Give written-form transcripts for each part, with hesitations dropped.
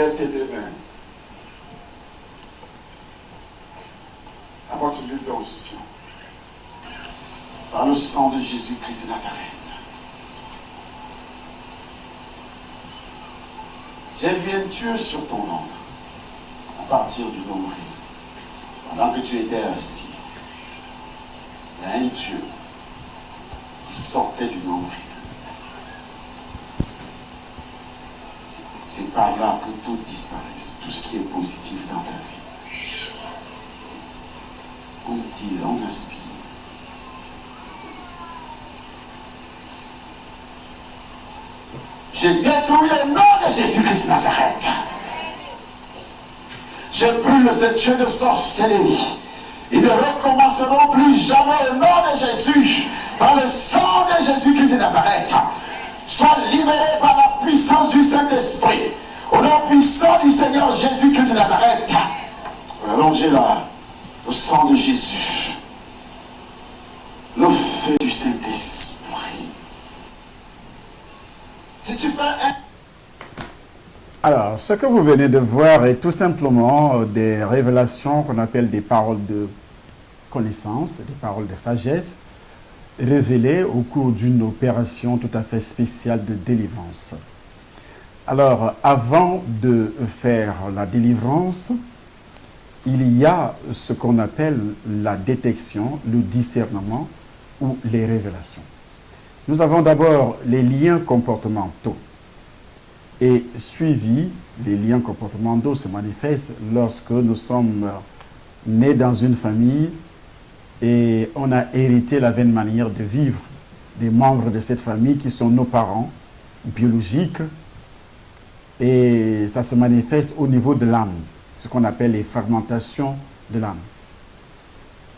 Lève tes deux mains. Apporte l'huile d'onction. Par le sang de Jésus-Christ de Nazareth. J'ai vu un Dieu sur ton ventre, à partir du nombril. Pendant que tu étais assis, il y a un Dieu qui sortait du nombril. C'est par là que tout disparaisse, tout ce qui est positif dans ta vie. On tire, on inspire. Je détruis le nom de Jésus-Christ de Nazareth. Je brûle ce Dieu de sorcellerie. Ils ne recommenceront plus jamais au nom de Jésus. Par le sang de Jésus-Christ de Nazareth. Sois libéré par la puissance du Saint-Esprit. Au nom puissant du Seigneur Jésus-Christ de Nazareth. Allongez là le sang de Jésus. Le feu du Saint-Esprit. Si tu fais un... Alors, ce que vous venez de voir est tout simplement des révélations qu'on appelle des paroles de connaissance, des paroles de sagesse, révélées au cours d'une opération tout à fait spéciale de délivrance. Alors, avant de faire la délivrance, il y a ce qu'on appelle la détection, le discernement ou les révélations. Nous avons d'abord les liens comportementaux. Et suivi, les liens comportementaux se manifestent lorsque nous sommes nés dans une famille et on a hérité la vaine manière de vivre des membres de cette famille qui sont nos parents biologiques. Et ça se manifeste au niveau de l'âme, ce qu'on appelle les fragmentations de l'âme.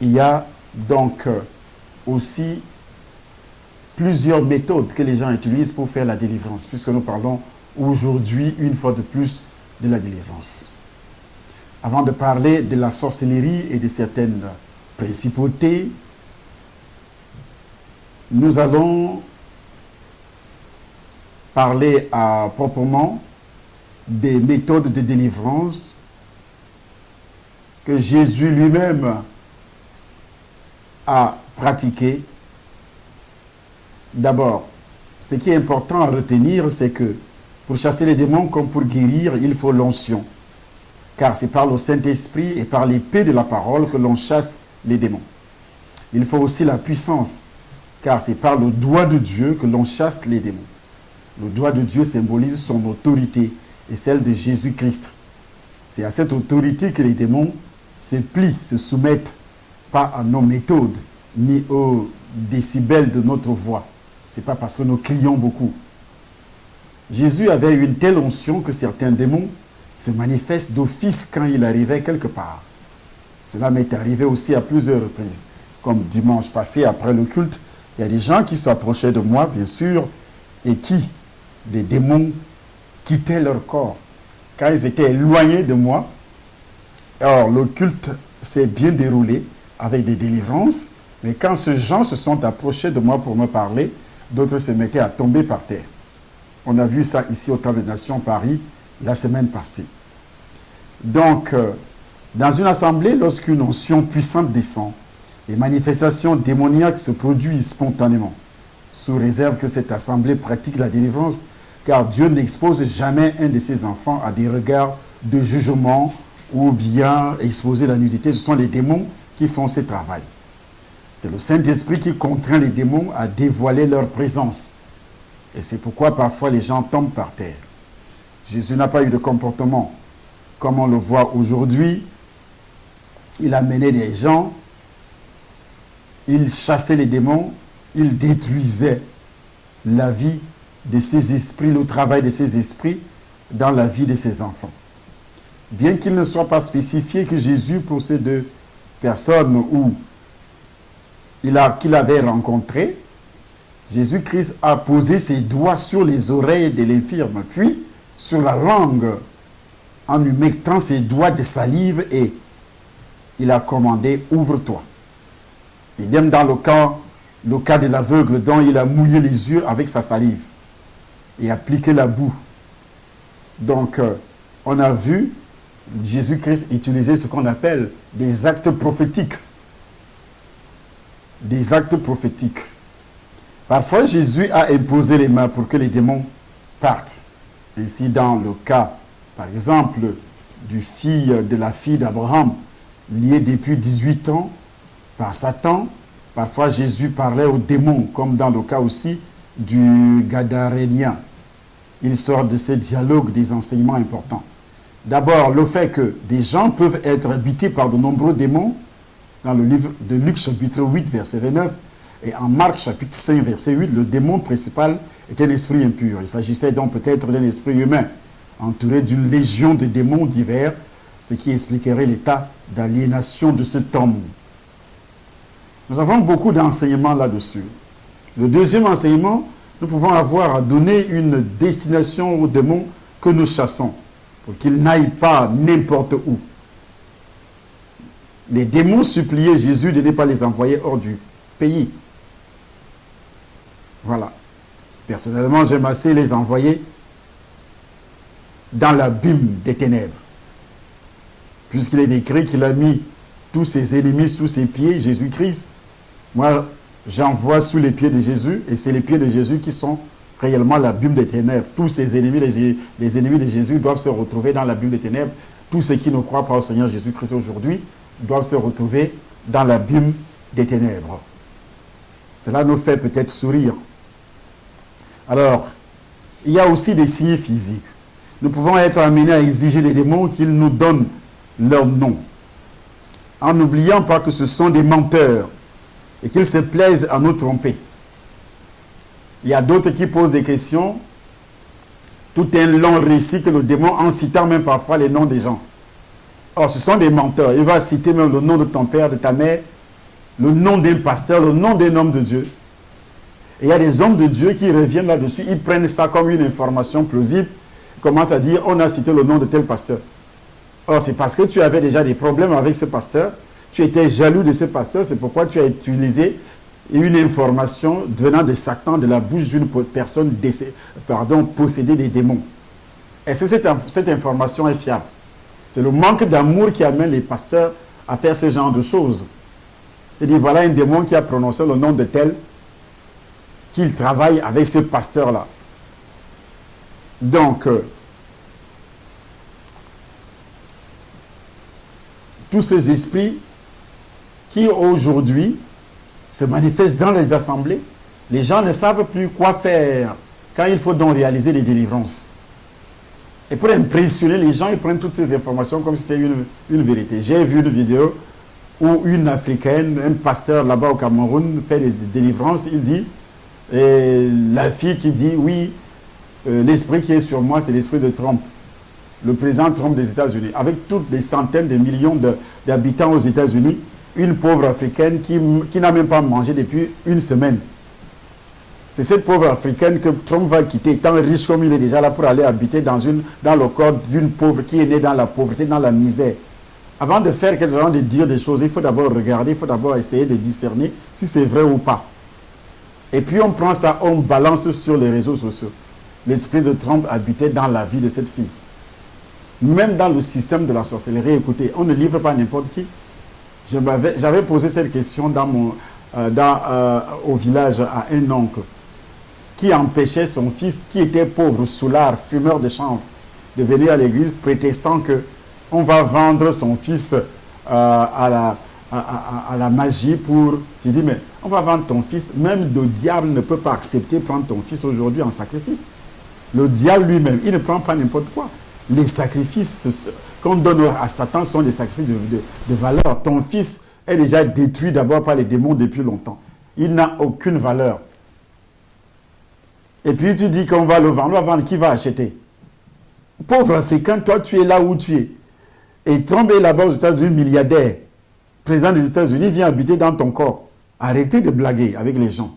Il y a donc aussi plusieurs méthodes que les gens utilisent pour faire la délivrance, puisque nous parlons aujourd'hui, une fois de plus, de la délivrance. Avant de parler de la sorcellerie et de certaines principautés, nous allons parler proprement des méthodes de délivrance que Jésus lui-même a pratiquées. D'abord, ce qui est important à retenir, c'est que pour chasser les démons comme pour guérir, il faut l'onction. Car c'est par le Saint-Esprit et par l'épée de la parole que l'on chasse les démons. Il faut aussi la puissance, car c'est par le doigt de Dieu que l'on chasse les démons. Le doigt de Dieu symbolise son autorité et celle de Jésus-Christ. C'est à cette autorité que les démons se plient, se soumettent, pas à nos méthodes, ni aux décibels de notre voix. Ce n'est pas parce que nous crions beaucoup. Jésus avait une telle onction que certains démons se manifestent d'office quand il arrivait quelque part. Cela m'est arrivé aussi à plusieurs reprises. Comme dimanche passé, après le culte, il y a des gens qui s'approchaient de moi, bien sûr, et qui, des démons, quittaient leur corps. Quand ils étaient éloignés de moi, alors le culte s'est bien déroulé avec des délivrances, mais quand ces gens se sont approchés de moi pour me parler, d'autres se mettaient à tomber par terre. On a vu ça ici au Temple des Nations, Paris, la semaine passée. Donc, dans une assemblée, lorsqu'une onction puissante descend, les manifestations démoniaques se produisent spontanément, sous réserve que cette assemblée pratique la délivrance, car Dieu n'expose jamais un de ses enfants à des regards de jugement ou bien exposer la nudité. Ce sont les démons qui font ce travail. C'est le Saint-Esprit qui contraint les démons à dévoiler leur présence. Et c'est pourquoi parfois les gens tombent par terre. Jésus n'a pas eu de comportement comme on le voit aujourd'hui. Il amenait des gens, il chassait les démons, il détruisait la vie de ses esprits, le travail de ses esprits dans la vie de ses enfants. Bien qu'il ne soit pas spécifié que Jésus, pour ces deux personnes qu'il avait rencontrées, Jésus-Christ a posé ses doigts sur les oreilles de l'infirme, puis sur la langue, en lui mettant ses doigts de salive, et il a commandé « Ouvre-toi ». Idem dans le cas de l'aveugle, dont il a mouillé les yeux avec sa salive et appliqué la boue. Donc, on a vu Jésus-Christ utiliser ce qu'on appelle des actes prophétiques. Des actes prophétiques. Parfois, Jésus a imposé les mains pour que les démons partent. Ainsi, dans le cas, par exemple, de la fille d'Abraham, liée depuis 18 ans par Satan, parfois Jésus parlait aux démons, comme dans le cas aussi du Gadarénien. Il sort de ce dialogue des enseignements importants. D'abord, le fait que des gens peuvent être habités par de nombreux démons, dans le livre de Luc chapitre 8, verset 29, et en Marc chapitre 5, verset 8, le démon principal est un esprit impur. Il s'agissait donc peut-être d'un esprit humain, entouré d'une légion de démons divers, ce qui expliquerait l'état d'aliénation de cet homme. Nous avons beaucoup d'enseignements là-dessus. Le deuxième enseignement, nous pouvons avoir à donner une destination aux démons que nous chassons, pour qu'ils n'aillent pas n'importe où. Les démons suppliaient Jésus de ne pas les envoyer hors du pays. Voilà. Personnellement, j'aime assez les envoyer dans l'abîme des ténèbres. Puisqu'il est écrit qu'il a mis tous ses ennemis sous ses pieds, Jésus-Christ. Moi, j'envoie sous les pieds de Jésus, et c'est les pieds de Jésus qui sont réellement l'abîme des ténèbres. Tous ces ennemis, les ennemis de Jésus doivent se retrouver dans l'abîme des ténèbres. Tous ceux qui ne croient pas au Seigneur Jésus-Christ aujourd'hui doivent se retrouver dans l'abîme des ténèbres. Cela nous fait peut-être sourire. Alors, il y a aussi des signes physiques. Nous pouvons être amenés à exiger des démons qu'ils nous donnent leur nom, en n'oubliant pas que ce sont des menteurs et qu'ils se plaisent à nous tromper. Il y a d'autres qui posent des questions, tout un long récit que le démon, en citant même parfois les noms des gens. Or, ce sont des menteurs. Il va citer même le nom de ton père, de ta mère, le nom d'un pasteur, le nom d'un homme de Dieu. Et il y a des hommes de Dieu qui reviennent là-dessus, ils prennent ça comme une information plausible, ils commencent à dire, on a cité le nom de tel pasteur. Or, c'est parce que tu avais déjà des problèmes avec ce pasteur, tu étais jaloux de ce pasteur, c'est pourquoi tu as utilisé une information venant de Satan, de la bouche d'une personne possédée des démons. Est-ce que cette information est fiable? C'est le manque d'amour qui amène les pasteurs à faire ce genre de choses. Il dit, voilà un démon qui a prononcé le nom de tel, qu'il travaille avec ce pasteur-là. Donc, tous ces esprits qui aujourd'hui se manifestent dans les assemblées, les gens ne savent plus quoi faire quand il faut donc réaliser des délivrances. Et pour impressionner les gens, ils prennent toutes ces informations comme si c'était une vérité. J'ai vu une vidéo où une Africaine, un pasteur là-bas au Cameroun, fait des délivrances. Il dit, et la fille qui dit, oui, l'esprit qui est sur moi, c'est l'esprit de Trump, le président Trump des États-Unis. Avec toutes des centaines de millions d'habitants aux États-Unis, une pauvre Africaine qui n'a même pas mangé depuis une semaine. C'est cette pauvre Africaine que Trump va quitter, étant riche comme il est déjà là, pour aller habiter dans le corps d'une pauvre qui est née dans la pauvreté, dans la misère. Avant de faire quelque chose, de dire des choses, il faut d'abord regarder, il faut d'abord essayer de discerner si c'est vrai ou pas. Et puis on prend ça, on balance sur les réseaux sociaux. L'esprit de Trump habitait dans la vie de cette fille. Même dans le système de la sorcellerie, écoutez, on ne livre pas n'importe qui. J'avais posé cette question au village à un oncle qui empêchait son fils, qui était pauvre, soulard, fumeur de chanvre, de venir à l'église prétextant qu'on va vendre son fils à la magie pour... J'ai dit, mais on va vendre ton fils, même le diable ne peut pas accepter prendre ton fils aujourd'hui en sacrifice. Le diable lui-même, il ne prend pas n'importe quoi. Les sacrifices qu'on donne à Satan sont des sacrifices de valeur. Ton fils est déjà détruit d'abord par les démons depuis longtemps. Il n'a aucune valeur. Et puis tu dis qu'on va le vendre. On va vendre, qui va acheter? Pauvre Africain, toi tu es là où tu es. Et Trump est là-bas aux États-Unis, milliardaire, président des États-Unis, vient habiter dans ton corps. Arrêtez de blaguer avec les gens.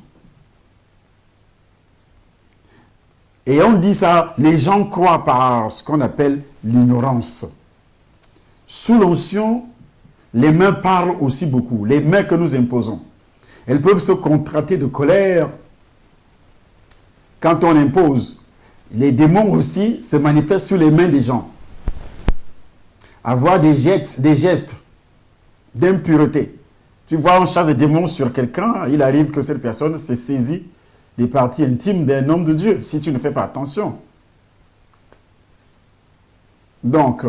Et on dit ça, les gens croient par ce qu'on appelle l'ignorance. Sous l'onction, les mains parlent aussi beaucoup. Les mains que nous imposons. Elles peuvent se contracter de colère quand on impose. Les démons aussi se manifestent sur les mains des gens. avoir des gestes d'impureté. Tu vois, on chasse des démons sur quelqu'un, il arrive que cette personne se saisit des parties intimes d'un homme de Dieu, si tu ne fais pas attention. Donc,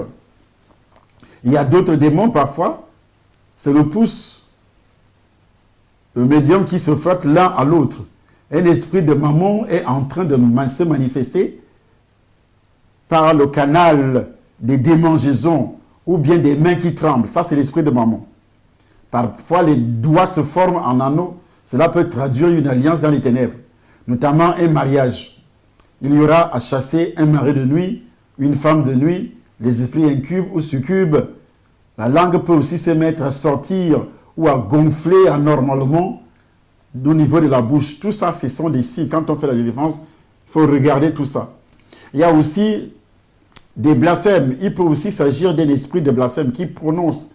il y a d'autres démons parfois, c'est le pouce, le médium qui se frotte l'un à l'autre. Un esprit de mammon est en train de se manifester par le canal des démangeaisons ou bien des mains qui tremblent. Ça, c'est l'esprit de mammon. Parfois, les doigts se forment en anneaux. Cela peut traduire une alliance dans les ténèbres, notamment un mariage. Il y aura à chasser un mari de nuit, une femme de nuit, les esprits incubes ou succubes. La langue peut aussi se mettre à sortir ou à gonfler anormalement au niveau de la bouche. Tout ça, ce sont des signes. Quand on fait la délivrance, il faut regarder tout ça. Il y a aussi des blasphèmes. Il peut aussi s'agir d'un esprit de blasphème qui prononce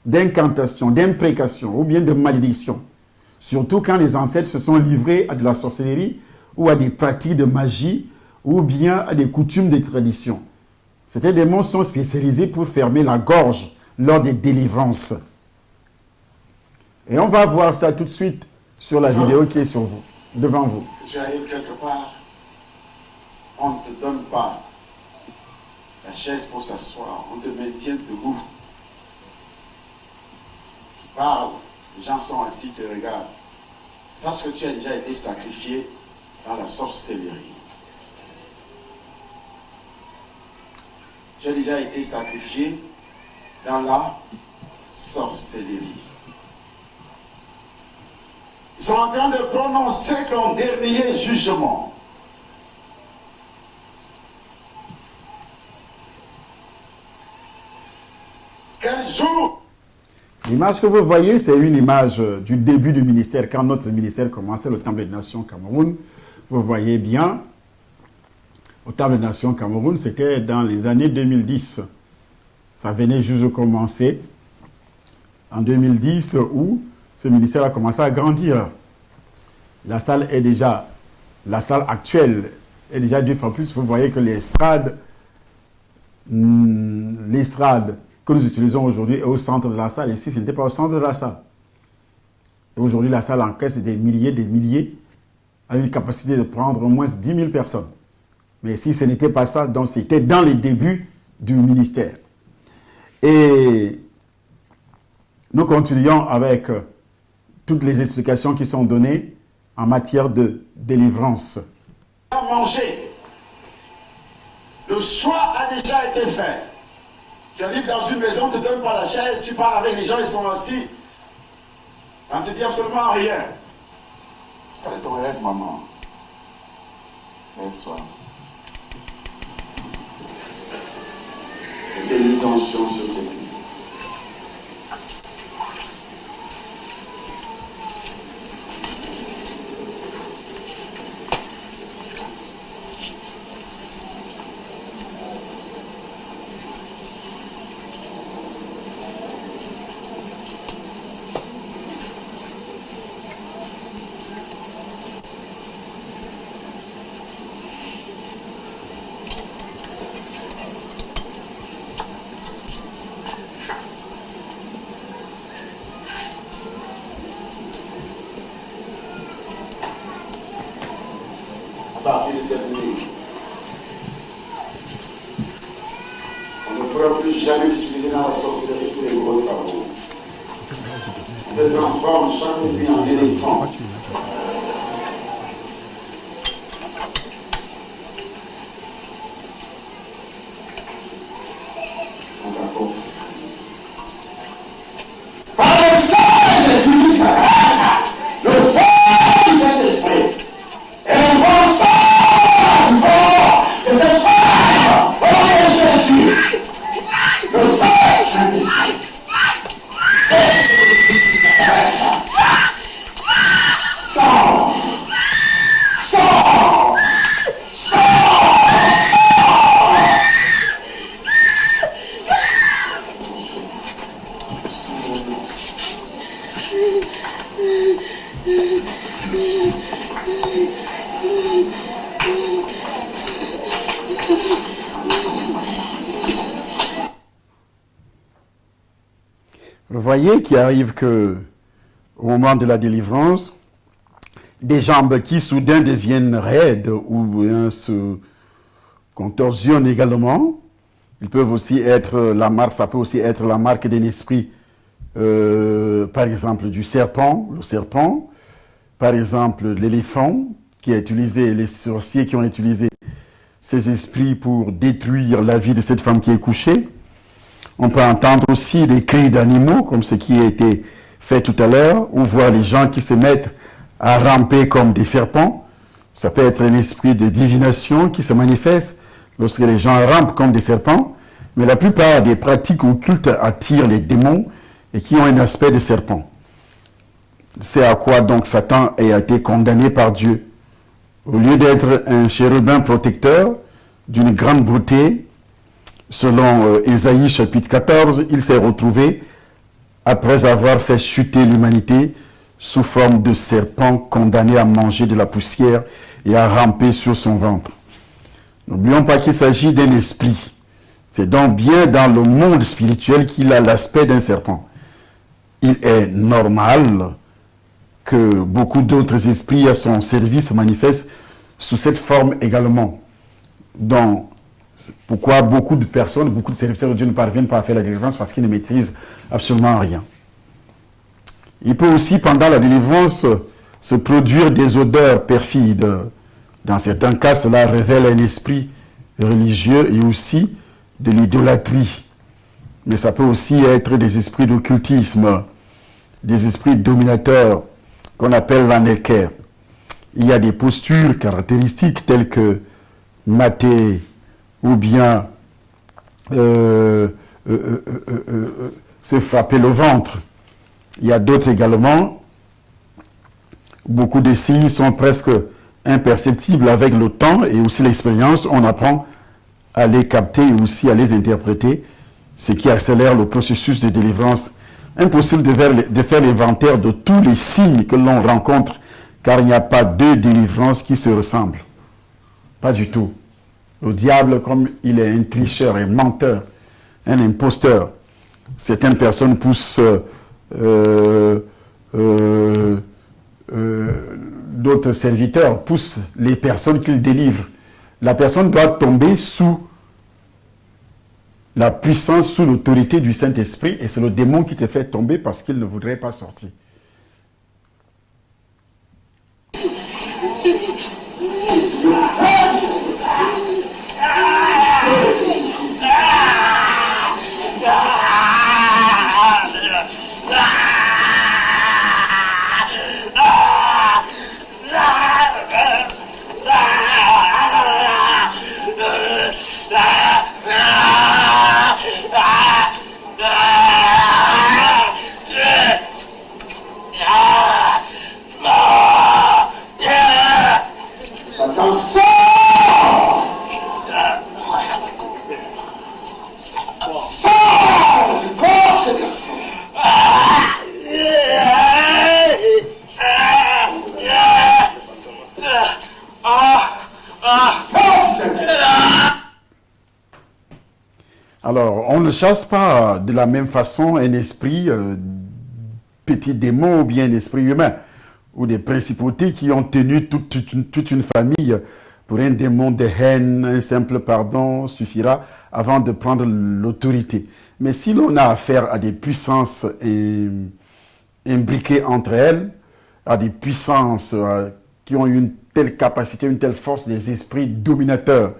d'incantation, d'imprécation ou bien de malédiction. Surtout quand les ancêtres se sont livrés à de la sorcellerie ou à des pratiques de magie ou bien à des coutumes des traditions. Ces démons sont spécialisés pour fermer la gorge lors des délivrances. Et on va voir ça tout de suite sur la vidéo qui est sur vous, devant vous. J'arrive quelque part, on ne te donne pas la chaise pour s'asseoir, on te maintient debout. Tu parles, les gens sont assis, te regardent. Sache que tu as déjà été sacrifié dans la sorcellerie. Tu as déjà été sacrifié dans la sorcellerie. Ils sont en train de prononcer ton dernier jugement. Quel jour? L'image que vous voyez, c'est une image du début du ministère, quand notre ministère commençait, le Temple des Nations Cameroun. Vous voyez bien, au Temple des Nations Cameroun, c'était dans les années 2010. Ça venait juste de commencer en 2010 où ce ministère a commencé à grandir. La salle actuelle est déjà 2 fois plus. Vous voyez que l'estrade que nous utilisons aujourd'hui est au centre de la salle. Ici, ce n'était pas au centre de la salle. Aujourd'hui, la salle encaisse des milliers, a une capacité de prendre au moins 10 000 personnes. Mais si ce n'était pas ça, donc c'était dans les débuts du ministère. Et nous continuons avec toutes les explications qui sont données en matière de délivrance. Manger. Le choix a déjà été fait. Tu arrives dans une maison, on ne te donne pas la chaise, tu parles avec les gens, ils sont assis. Ça ne te dit absolument rien. Allez, ton élève, maman. Lève-toi. Mettez une tension sur ses pieds. À partir de cette nuit, on ne pourra plus jamais t'utiliser dans la sorcellerie tous les gros travaux. On te transforme chaque nuit en éléphant. Par le sang de Jésus-Christ, le feu du Saint-Esprit, et le bon sang du corps de cette femme, au nom de Jésus, le feu du Saint-Esprit. Vous voyez qu'il arrive que, au moment de la délivrance, des jambes qui soudain deviennent raides ou se contorsionnent également. Ils peuvent aussi être la marque, ça peut aussi être la marque d'un esprit, par exemple du serpent, le serpent, par exemple l'éléphant qui a utilisé, les sorciers qui ont utilisé ces esprits pour détruire la vie de cette femme qui est couchée. On peut entendre aussi des cris d'animaux, comme ce qui a été fait tout à l'heure, ou voir les gens qui se mettent à ramper comme des serpents. Ça peut être un esprit de divination qui se manifeste lorsque les gens rampent comme des serpents. Mais la plupart des pratiques occultes attirent les démons et qui ont un aspect de serpent. C'est à quoi donc Satan a été condamné par Dieu. Au lieu d'être un chérubin protecteur d'une grande beauté, selon Ésaïe chapitre 14, il s'est retrouvé, après avoir fait chuter l'humanité, sous forme de serpent condamné à manger de la poussière et à ramper sur son ventre. N'oublions pas qu'il s'agit d'un esprit. C'est donc bien dans le monde spirituel qu'il a l'aspect d'un serpent. Il est normal que beaucoup d'autres esprits à son service se manifestent sous cette forme également. Donc, pourquoi beaucoup de personnes, beaucoup de serviteurs de Dieu ne parviennent pas à faire la délivrance? Parce qu'ils ne maîtrisent absolument rien. Il peut aussi, pendant la délivrance, se produire des odeurs perfides. Dans certains cas, cela révèle un esprit religieux et aussi de l'idolâtrie. Mais ça peut aussi être des esprits d'occultisme, des esprits dominateurs qu'on appelle l'anéker. Il y a des postures caractéristiques telles que mater ou bien se frapper le ventre. Il y a d'autres également. Beaucoup de signes sont presque imperceptibles avec le temps et aussi l'expérience. On apprend à les capter et aussi à les interpréter, ce qui accélère le processus de délivrance. Impossible de faire l'inventaire de tous les signes que l'on rencontre, car il n'y a pas deux délivrances qui se ressemblent. Pas du tout. Le diable, comme il est un tricheur, un menteur, un imposteur, certaines personnes poussent d'autres serviteurs, poussent les personnes qu'ils délivrent. La personne doit tomber sous la puissance, sous l'autorité du Saint-Esprit, et c'est le démon qui te fait tomber parce qu'il ne voudrait pas sortir. Satan sort! Sort du corps, ces garçons! Alors, on ne chasse pas de la même façon un esprit petit démon ou bien un esprit humain, ou des principautés qui ont tenu toute une famille. Pour un démon de haine, un simple pardon suffira avant de prendre l'autorité. Mais si l'on a affaire à des puissances imbriquées entre elles, à des puissances qui ont une telle capacité, une telle force, des esprits dominateurs,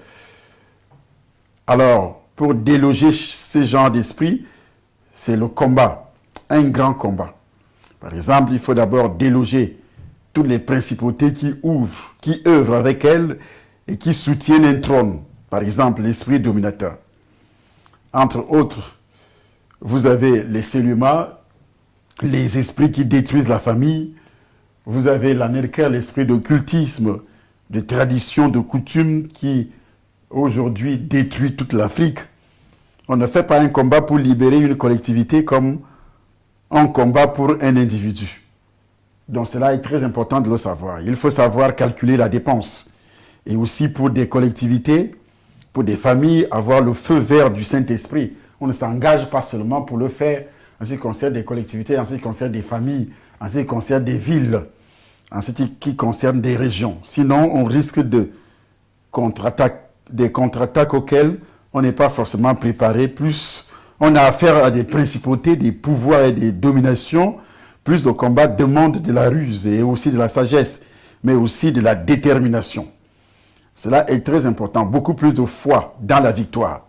alors, pour déloger ce genre d'esprit, c'est le combat, un grand combat. Par exemple, il faut d'abord déloger toutes les principautés qui œuvrent avec elles et qui soutiennent un trône. Par exemple, l'esprit dominateur. Entre autres, vous avez les Seluma, les esprits qui détruisent la famille. Vous avez l'Anerka, l'esprit d'occultisme, de tradition, de coutume qui aujourd'hui détruit toute l'Afrique. On ne fait pas un combat pour libérer une collectivité comme un combat pour un individu. Donc cela est très important de le savoir. Il faut savoir calculer la dépense. Et aussi pour des collectivités, pour des familles, avoir le feu vert du Saint-Esprit. On ne s'engage pas seulement pour le faire en ce qui concerne des collectivités, en ce qui concerne des familles, en ce qui concerne des villes, en ce qui concerne des régions. Sinon, on risque des contre-attaques auxquelles on n'est pas forcément préparé. Plus on a affaire à des principautés, des pouvoirs et des dominations, plus le combat demande de la ruse et aussi de la sagesse, mais aussi de la détermination. Cela est très important, beaucoup plus de foi dans la victoire.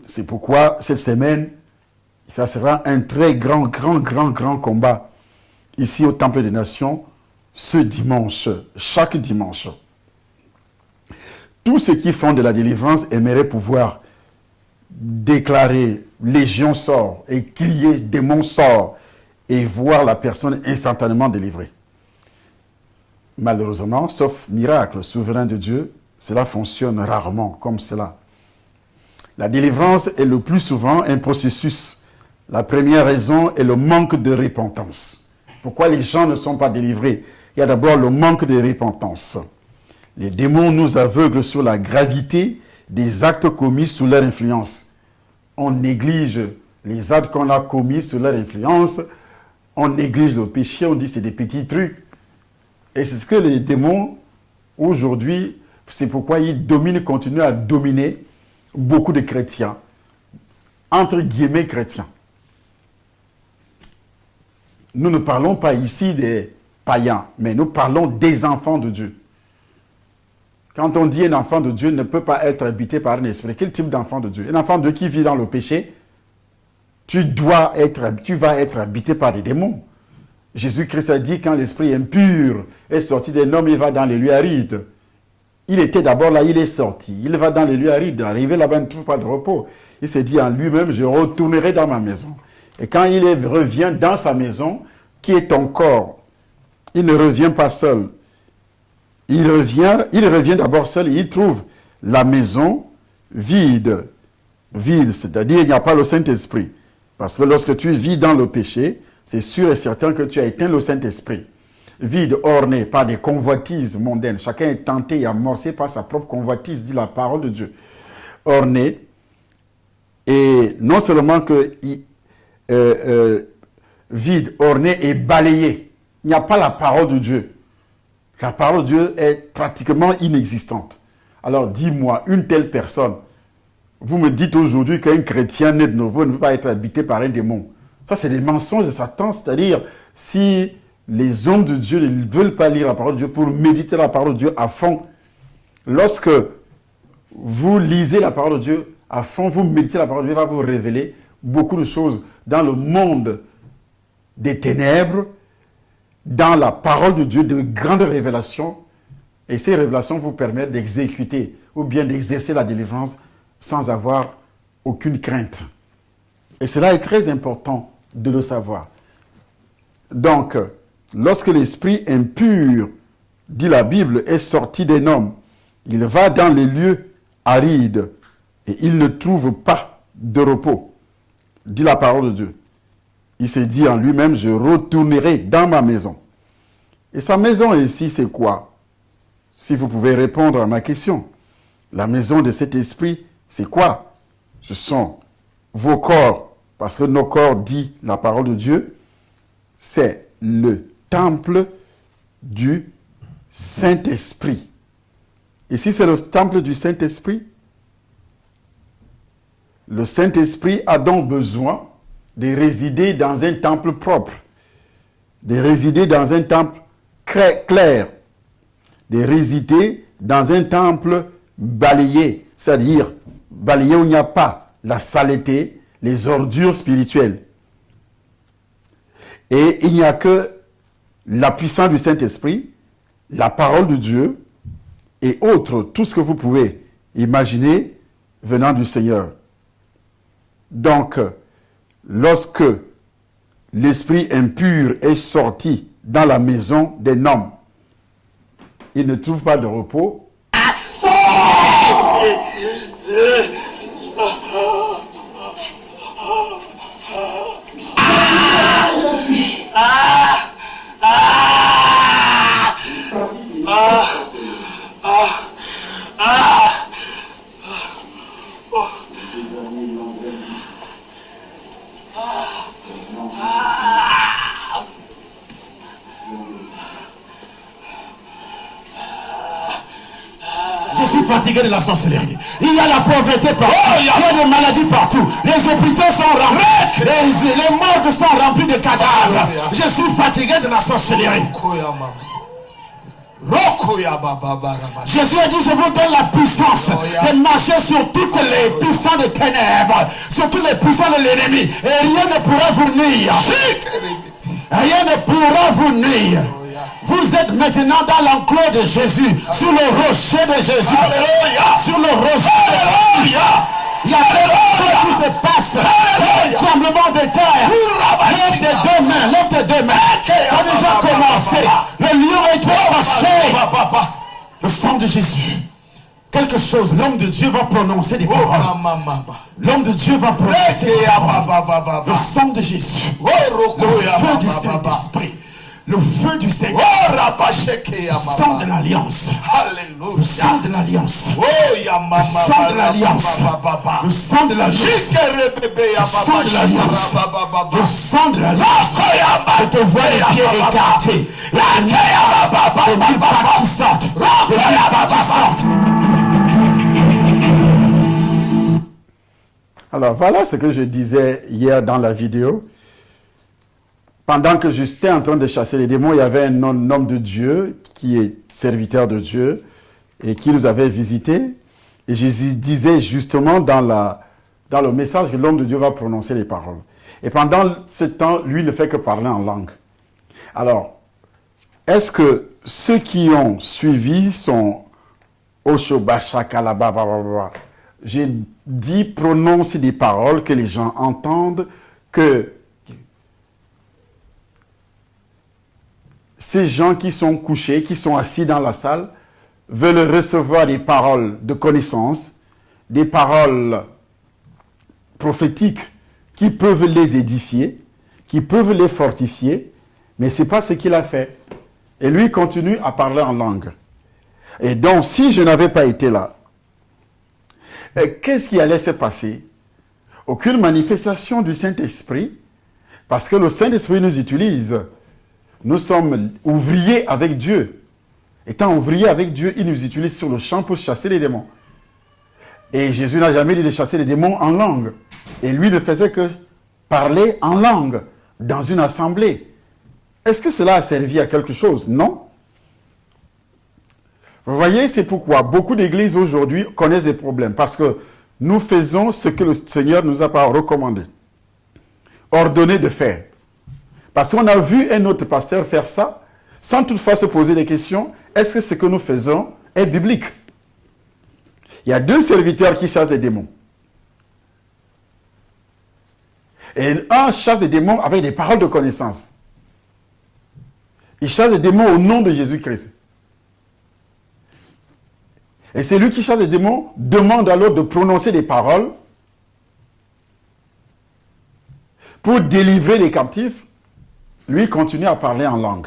C'est pourquoi cette semaine, ça sera un très grand combat ici au Temple des Nations, ce dimanche, chaque dimanche. Tous ceux qui font de la délivrance aimeraient pouvoir déclarer « Légion sort » et crier « Démon sort » et voir la personne instantanément délivrée. Malheureusement, sauf miracle souverain de Dieu, cela fonctionne rarement comme cela. La délivrance est le plus souvent un processus. La première raison est le manque de repentance. Pourquoi les gens ne sont pas délivrés? Il y a d'abord le manque de repentance. Les démons nous aveuglent sur la gravité des actes commis sous leur influence. On néglige les actes qu'on a commis sous leur influence. On néglige le péché, on dit que c'est des petits trucs. Et c'est ce que les démons, aujourd'hui, c'est pourquoi ils dominent, continuent à dominer beaucoup de chrétiens, entre guillemets chrétiens. Nous ne parlons pas ici des païens, mais nous parlons des enfants de Dieu. Quand on dit un enfant de Dieu ne peut pas être habité par un esprit, quel type d'enfant de Dieu? Un enfant de Dieu qui vit dans le péché, tu vas être habité par des démons. Jésus-Christ a dit quand l'esprit impur est sorti d'un homme, il va dans les lieux arides. Il était d'abord là, il est sorti. Il va dans les lieux arides. Arrivé là-bas, il ne trouve pas de repos. Il s'est dit en lui-même, je retournerai dans ma maison. Et quand il revient dans sa maison, qui est ton corps, il ne revient pas seul. Il revient d'abord seul et il trouve la maison vide. Vide, c'est-à-dire il n'y a pas le Saint-Esprit. Parce que lorsque tu vis dans le péché, c'est sûr et certain que tu as éteint le Saint-Esprit. Vide, orné par des convoitises mondaines. Chacun est tenté et amorcé par sa propre convoitise, dit la parole de Dieu. Orné, et non seulement que vide, orné et balayé. Il n'y a pas la parole de Dieu. La parole de Dieu est pratiquement inexistante. Alors dis-moi, une telle personne, vous me dites aujourd'hui qu'un chrétien né de nouveau ne peut pas être habité par un démon. Ça, c'est des mensonges de Satan. C'est-à-dire, si les hommes de Dieu ne veulent pas lire la parole de Dieu pour méditer la parole de Dieu à fond, lorsque vous lisez la parole de Dieu à fond, vous méditez la parole de Dieu, va vous révéler beaucoup de choses dans le monde des ténèbres, dans la parole de Dieu, de grandes révélations. Et ces révélations vous permettent d'exécuter ou bien d'exercer la délivrance sans avoir aucune crainte. Et cela est très important de le savoir. Donc, lorsque l'esprit impur, dit la Bible, est sorti d'un homme, il va dans les lieux arides et il ne trouve pas de repos, dit la parole de Dieu. Il s'est dit en lui-même, je retournerai dans ma maison. Et sa maison ici, c'est quoi? Si vous pouvez répondre à ma question. La maison de cet esprit, c'est quoi? Ce sont vos corps, parce que nos corps, dit la parole de Dieu, c'est le temple du Saint-Esprit. Et si c'est le temple du Saint-Esprit, le Saint-Esprit a donc besoin de résider dans un temple propre, de résider dans un temple clair, de résider dans un temple balayé, c'est-à-dire balayé où il n'y a pas la saleté, les ordures spirituelles. Et il n'y a que la puissance du Saint-Esprit, la parole de Dieu et autres, tout ce que vous pouvez imaginer venant du Seigneur. Donc, lorsque l'esprit impur est sorti dans la maison d'un homme, il ne trouve pas de repos. Je suis fatigué de la sorcellerie. Il y a la pauvreté partout. Il y a des maladies partout. Les hôpitaux sont remplis. Les morgues sont remplies de cadavres. Je suis fatigué de la sorcellerie. Jésus a dit, je vous donne la puissance de marcher sur toutes les puissants des ténèbres, sur tous les puissants de l'ennemi. Et rien ne pourra vous nuire. Rien ne pourra vous nuire. Vous êtes maintenant dans l'enclos de Jésus, sur le rocher de Jésus. Alléluia. Sur le rocher de Jésus. Il y a quelque chose qui se passe. Un tremblement de terre. Lève tes deux mains. Ça a déjà commencé. Le lion est tranché. Le sang de Jésus. Quelque chose, l'homme de Dieu va prononcer des paroles. L'homme de Dieu va prononcer des paroles. Le sang de Jésus. Le feu du Saint-Esprit. Le feu du Seigneur. Le sang de l'alliance. Le sang de l'alliance. Le sang de l'alliance. Le sang de l'alliance. Le sang de l'alliance. Le sang de l'alliance. Je te vois les pieds écartés. Les mille pas qui sortent. Les mille pas qui sortent. Alors voilà ce que je disais hier dans la vidéo. Pendant que j'étais en train de chasser les démons, il y avait un homme de Dieu qui est serviteur de Dieu et qui nous avait visités. Et je disais justement dans le message que l'homme de Dieu va prononcer les paroles. Et pendant ce temps, lui ne fait que parler en langue. Alors, est-ce que ceux qui ont suivi sont Oshobachakalababa? J'ai dit prononce des paroles que les gens entendent, que ces gens qui sont couchés, qui sont assis dans la salle, veulent recevoir des paroles de connaissance, des paroles prophétiques qui peuvent les édifier, qui peuvent les fortifier, mais ce n'est pas ce qu'il a fait. Et lui continue à parler en langue. Et donc, si je n'avais pas été là, qu'est-ce qui allait se passer? Aucune manifestation du Saint-Esprit, parce que le Saint-Esprit nous utilise. Nous sommes ouvriers avec Dieu. Étant ouvriers avec Dieu, il nous utilise sur le champ pour chasser les démons. Et Jésus n'a jamais dit de chasser les démons en langue. Et lui ne faisait que parler en langue dans une assemblée. Est-ce que cela a servi à quelque chose? Non. Vous voyez, c'est pourquoi beaucoup d'églises aujourd'hui connaissent des problèmes. Parce que nous faisons ce que le Seigneur nous a pas recommandé, ordonné de faire. Parce qu'on a vu un autre pasteur faire ça, sans toutefois se poser des questions, est-ce que ce que nous faisons est biblique? Il y a deux serviteurs qui chassent des démons. Et un chasse des démons avec des paroles de connaissance. Il chasse des démons au nom de Jésus-Christ. Et celui qui chasse des démons demande à l'autre de prononcer des paroles pour délivrer les captifs. Lui continue à parler en langue.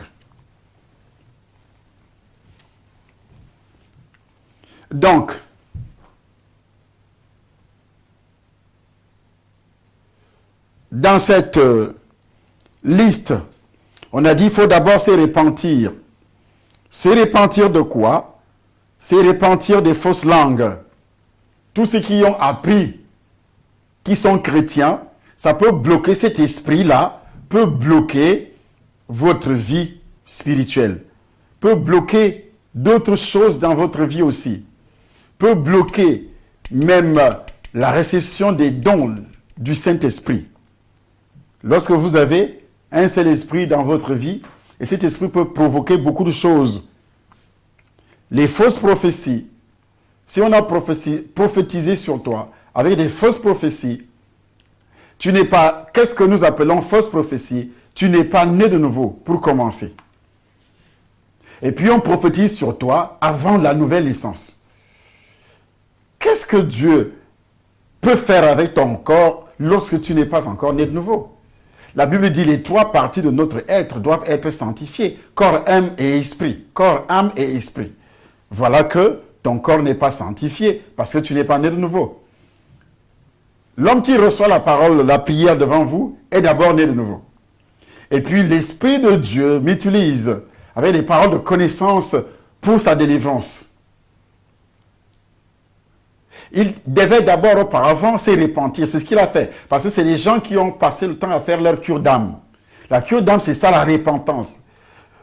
Donc, dans cette liste, on a dit qu'il faut d'abord se repentir. Se repentir de quoi? Se repentir des fausses langues. Tous ceux qui ont appris, qui sont chrétiens, ça peut bloquer cet esprit-là, peut bloquer votre vie spirituelle, peut bloquer d'autres choses dans votre vie aussi, peut bloquer même la réception des dons du Saint-Esprit. Lorsque vous avez un seul esprit dans votre vie, et cet esprit peut provoquer beaucoup de choses. Les fausses prophéties, si on a prophétisé sur toi avec des fausses prophéties, tu n'es pas, qu'est-ce que nous appelons fausse prophétie? Tu n'es pas né de nouveau, pour commencer. Et puis on prophétise sur toi avant la nouvelle naissance. Qu'est-ce que Dieu peut faire avec ton corps lorsque tu n'es pas encore né de nouveau? La Bible dit les trois parties de notre être doivent être sanctifiées. Corps, âme et esprit. Corps, âme et esprit. Voilà que ton corps n'est pas sanctifié parce que tu n'es pas né de nouveau. L'homme qui reçoit la parole, la prière devant vous, est d'abord né de nouveau. Et puis l'Esprit de Dieu m'utilise avec des paroles de connaissance pour sa délivrance. Il devait d'abord auparavant se repentir. C'est ce qu'il a fait. Parce que c'est les gens qui ont passé le temps à faire leur cure d'âme. La cure d'âme, c'est ça la repentance.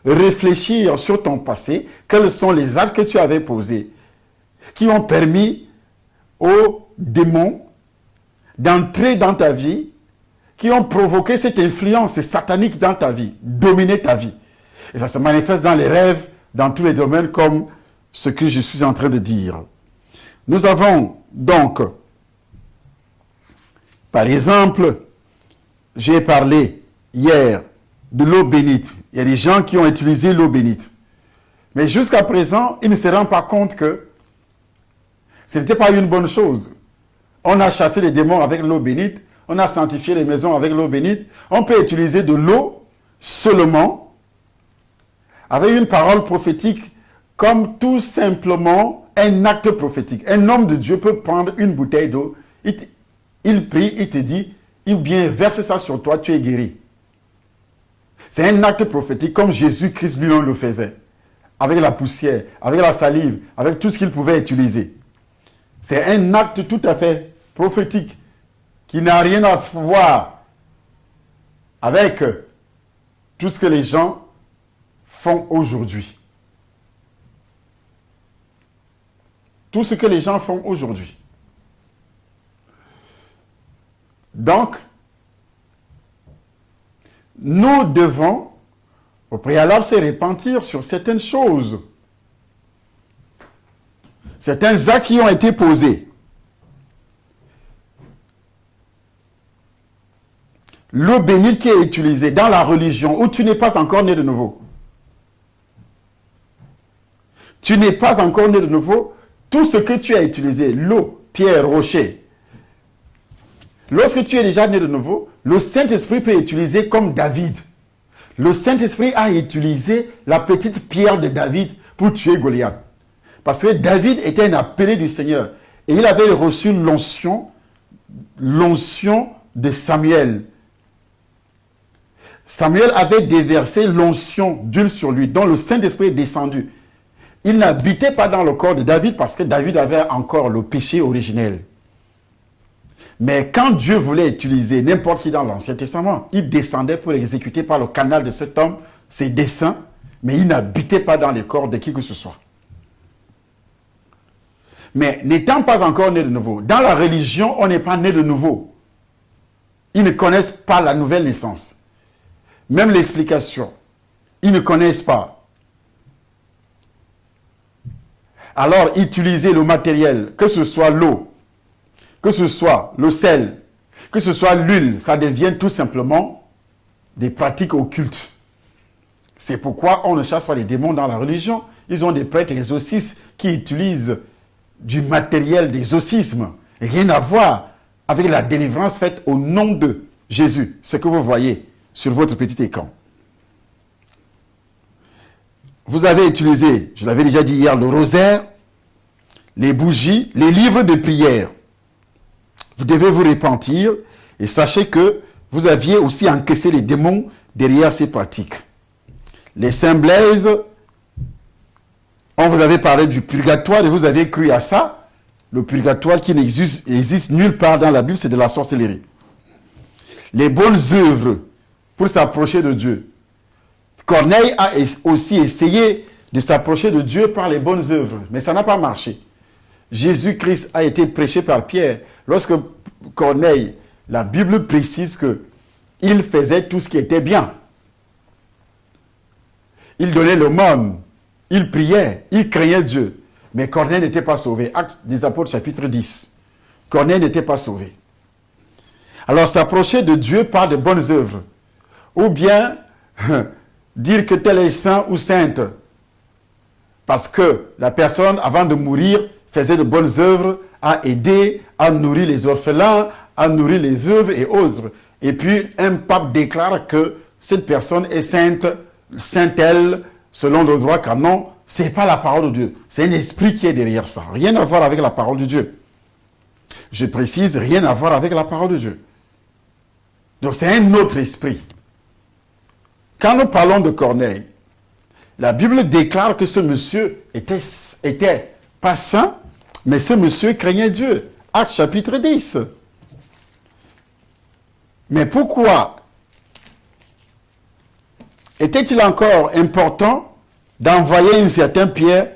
Réfléchir sur ton passé, quels sont les actes que tu avais posés, qui ont permis aux démons d'entrer dans ta vie, qui ont provoqué cette influence satanique dans ta vie, dominer ta vie. Et ça se manifeste dans les rêves, dans tous les domaines, comme ce que je suis en train de dire. Nous avons donc, par exemple, j'ai parlé hier de l'eau bénite. Il y a des gens qui ont utilisé l'eau bénite. Mais jusqu'à présent, ils ne se rendent pas compte que ce n'était pas une bonne chose. On a chassé les démons avec l'eau bénite, on a sanctifié les maisons avec l'eau bénite. On peut utiliser de l'eau seulement avec une parole prophétique comme tout simplement un acte prophétique. Un homme de Dieu peut prendre une bouteille d'eau, il prie, il te dit, il bien verse ça sur toi, tu es guéri. C'est un acte prophétique comme Jésus-Christ lui-même le faisait. Avec la poussière, avec la salive, avec tout ce qu'il pouvait utiliser. C'est un acte tout à fait prophétique qui n'a rien à voir avec tout ce que les gens font aujourd'hui. Tout ce que les gens font aujourd'hui. Donc, nous devons, au préalable, se repentir sur certaines choses. Certains actes qui ont été posés. L'eau bénite qui est utilisée dans la religion où tu n'es pas encore né de nouveau. Tu n'es pas encore né de nouveau. Tout ce que tu as utilisé, l'eau, pierre, rocher. Lorsque tu es déjà né de nouveau, le Saint-Esprit peut utiliser comme David. Le Saint-Esprit a utilisé la petite pierre de David pour tuer Goliath. Parce que David était un appelé du Seigneur. Et il avait reçu l'onction de Samuel. Samuel avait déversé l'onction d'huile sur lui, dont le Saint-Esprit est descendu. Il n'habitait pas dans le corps de David parce que David avait encore le péché originel. Mais quand Dieu voulait utiliser n'importe qui dans l'Ancien Testament, il descendait pour exécuter par le canal de cet homme ses desseins, mais il n'habitait pas dans le corps de qui que ce soit. Mais n'étant pas encore né de nouveau, dans la religion, on n'est pas né de nouveau. Ils ne connaissent pas la nouvelle naissance. Même l'explication, ils ne connaissent pas. Alors, utilisez le matériel, que ce soit l'eau, que ce soit le sel, que ce soit l'huile, ça devient tout simplement des pratiques occultes. C'est pourquoi on ne chasse pas les démons dans la religion. Ils ont des prêtres exorcistes qui utilisent du matériel d'exorcisme. Rien à voir avec la délivrance faite au nom de Jésus. Ce que vous voyez sur votre petit écran. Vous avez utilisé, je l'avais déjà dit hier, le rosaire, les bougies, les livres de prière. Vous devez vous repentir et sachez que vous aviez aussi encaissé les démons derrière ces pratiques. Les saints Blaise, on vous avait parlé du purgatoire et vous avez cru à ça. Le purgatoire qui n'existe nulle part dans la Bible, c'est de la sorcellerie. Les bonnes œuvres pour s'approcher de Dieu. Corneille a aussi essayé de s'approcher de Dieu par les bonnes œuvres, mais ça n'a pas marché. Jésus-Christ a été prêché par Pierre. Lorsque Corneille, la Bible précise qu'il faisait tout ce qui était bien. Il donnait l'aumône, il priait, il craignait Dieu. Mais Corneille n'était pas sauvé. Actes des Apôtres, chapitre 10. Corneille n'était pas sauvé. Alors, s'approcher de Dieu par de bonnes œuvres. Ou bien dire que tel est saint ou sainte. Parce que la personne, avant de mourir, faisait de bonnes œuvres, a aidé, a nourri les orphelins, a nourri les veuves et autres. Et puis, un pape déclare que cette personne est sainte, sainte-elle, selon le droit canon. Ce n'est pas la parole de Dieu. C'est un esprit qui est derrière ça. Rien à voir avec la parole de Dieu. Je précise, rien à voir avec la parole de Dieu. Donc, c'est un autre esprit. Quand nous parlons de Corneille, la Bible déclare que ce monsieur était pas saint, Mais ce monsieur craignait Dieu. Acte chapitre 10. Mais pourquoi était-il encore important d'envoyer un certain Pierre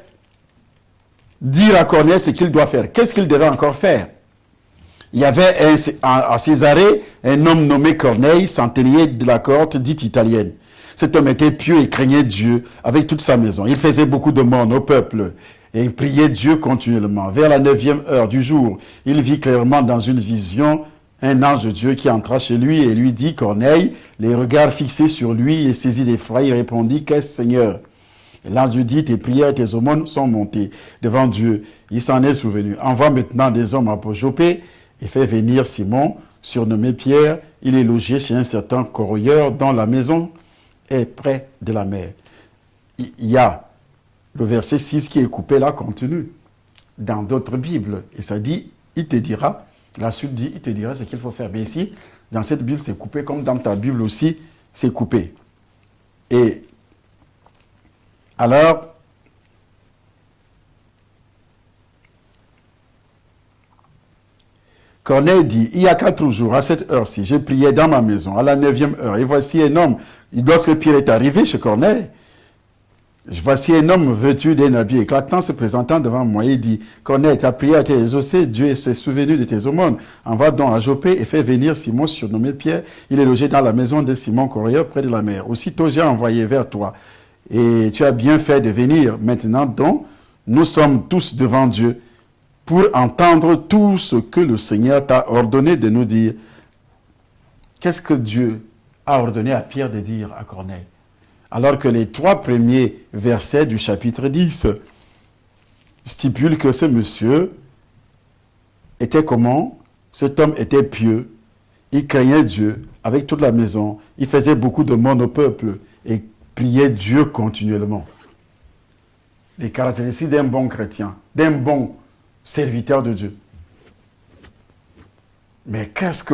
dire à Corneille ce qu'il doit faire? Qu'est-ce qu'il devait encore faire? Il y avait à Césarée un homme nommé Corneille, centenier de la cohorte dite italienne. Cet homme était pieux et craignait Dieu avec toute sa maison. Il faisait beaucoup de monde au peuple et il priait Dieu continuellement. Vers la 9e heure du jour, il vit clairement dans une vision un ange de Dieu qui entra chez lui et lui dit, Corneille, les regards fixés sur lui et saisi d'effroi, il répondit, qu'est-ce Seigneur? Et l'ange lui dit, tes prières et tes aumônes sont montées devant Dieu. Il s'en est souvenu. Envoie maintenant des hommes à Jopé et fait venir Simon, surnommé Pierre. Il est logé chez un certain corroyeur dont la maison est près de la mer. Il y a le verset 6 qui est coupé là, continue, dans d'autres Bibles. Et ça dit, il te dira, la suite dit, il te dira ce qu'il faut faire. Mais ici, dans cette Bible, c'est coupé, comme dans ta Bible aussi, c'est coupé. Et alors, Corneille dit, il y a 4 jours, à cette heure-ci, j'ai prié dans ma maison, à la 9e heure, et voici un homme, lorsque Pierre est arrivé chez Corneille, voici un homme vêtu d'un habit éclatant se présentant devant moi. Il dit, Corneille, ta prière a été exaucée, Dieu s'est souvenu de tes aumônes. Envoie donc à Jopé et fais venir Simon, surnommé Pierre. Il est logé dans la maison de Simon Corroyeur près de la mer. Aussitôt j'ai envoyé vers toi. Et tu as bien fait de venir. Maintenant donc, nous sommes tous devant Dieu pour entendre tout ce que le Seigneur t'a ordonné de nous dire. Qu'est-ce que Dieu a ordonné à Pierre de dire à Corneille? Alors que les 3 premiers versets du chapitre 10 stipulent que ce monsieur était comment? Cet homme était pieux, il craignait Dieu avec toute la maison, il faisait beaucoup de monde au peuple et priait Dieu continuellement. Les caractéristiques d'un bon chrétien, d'un bon serviteur de Dieu. Mais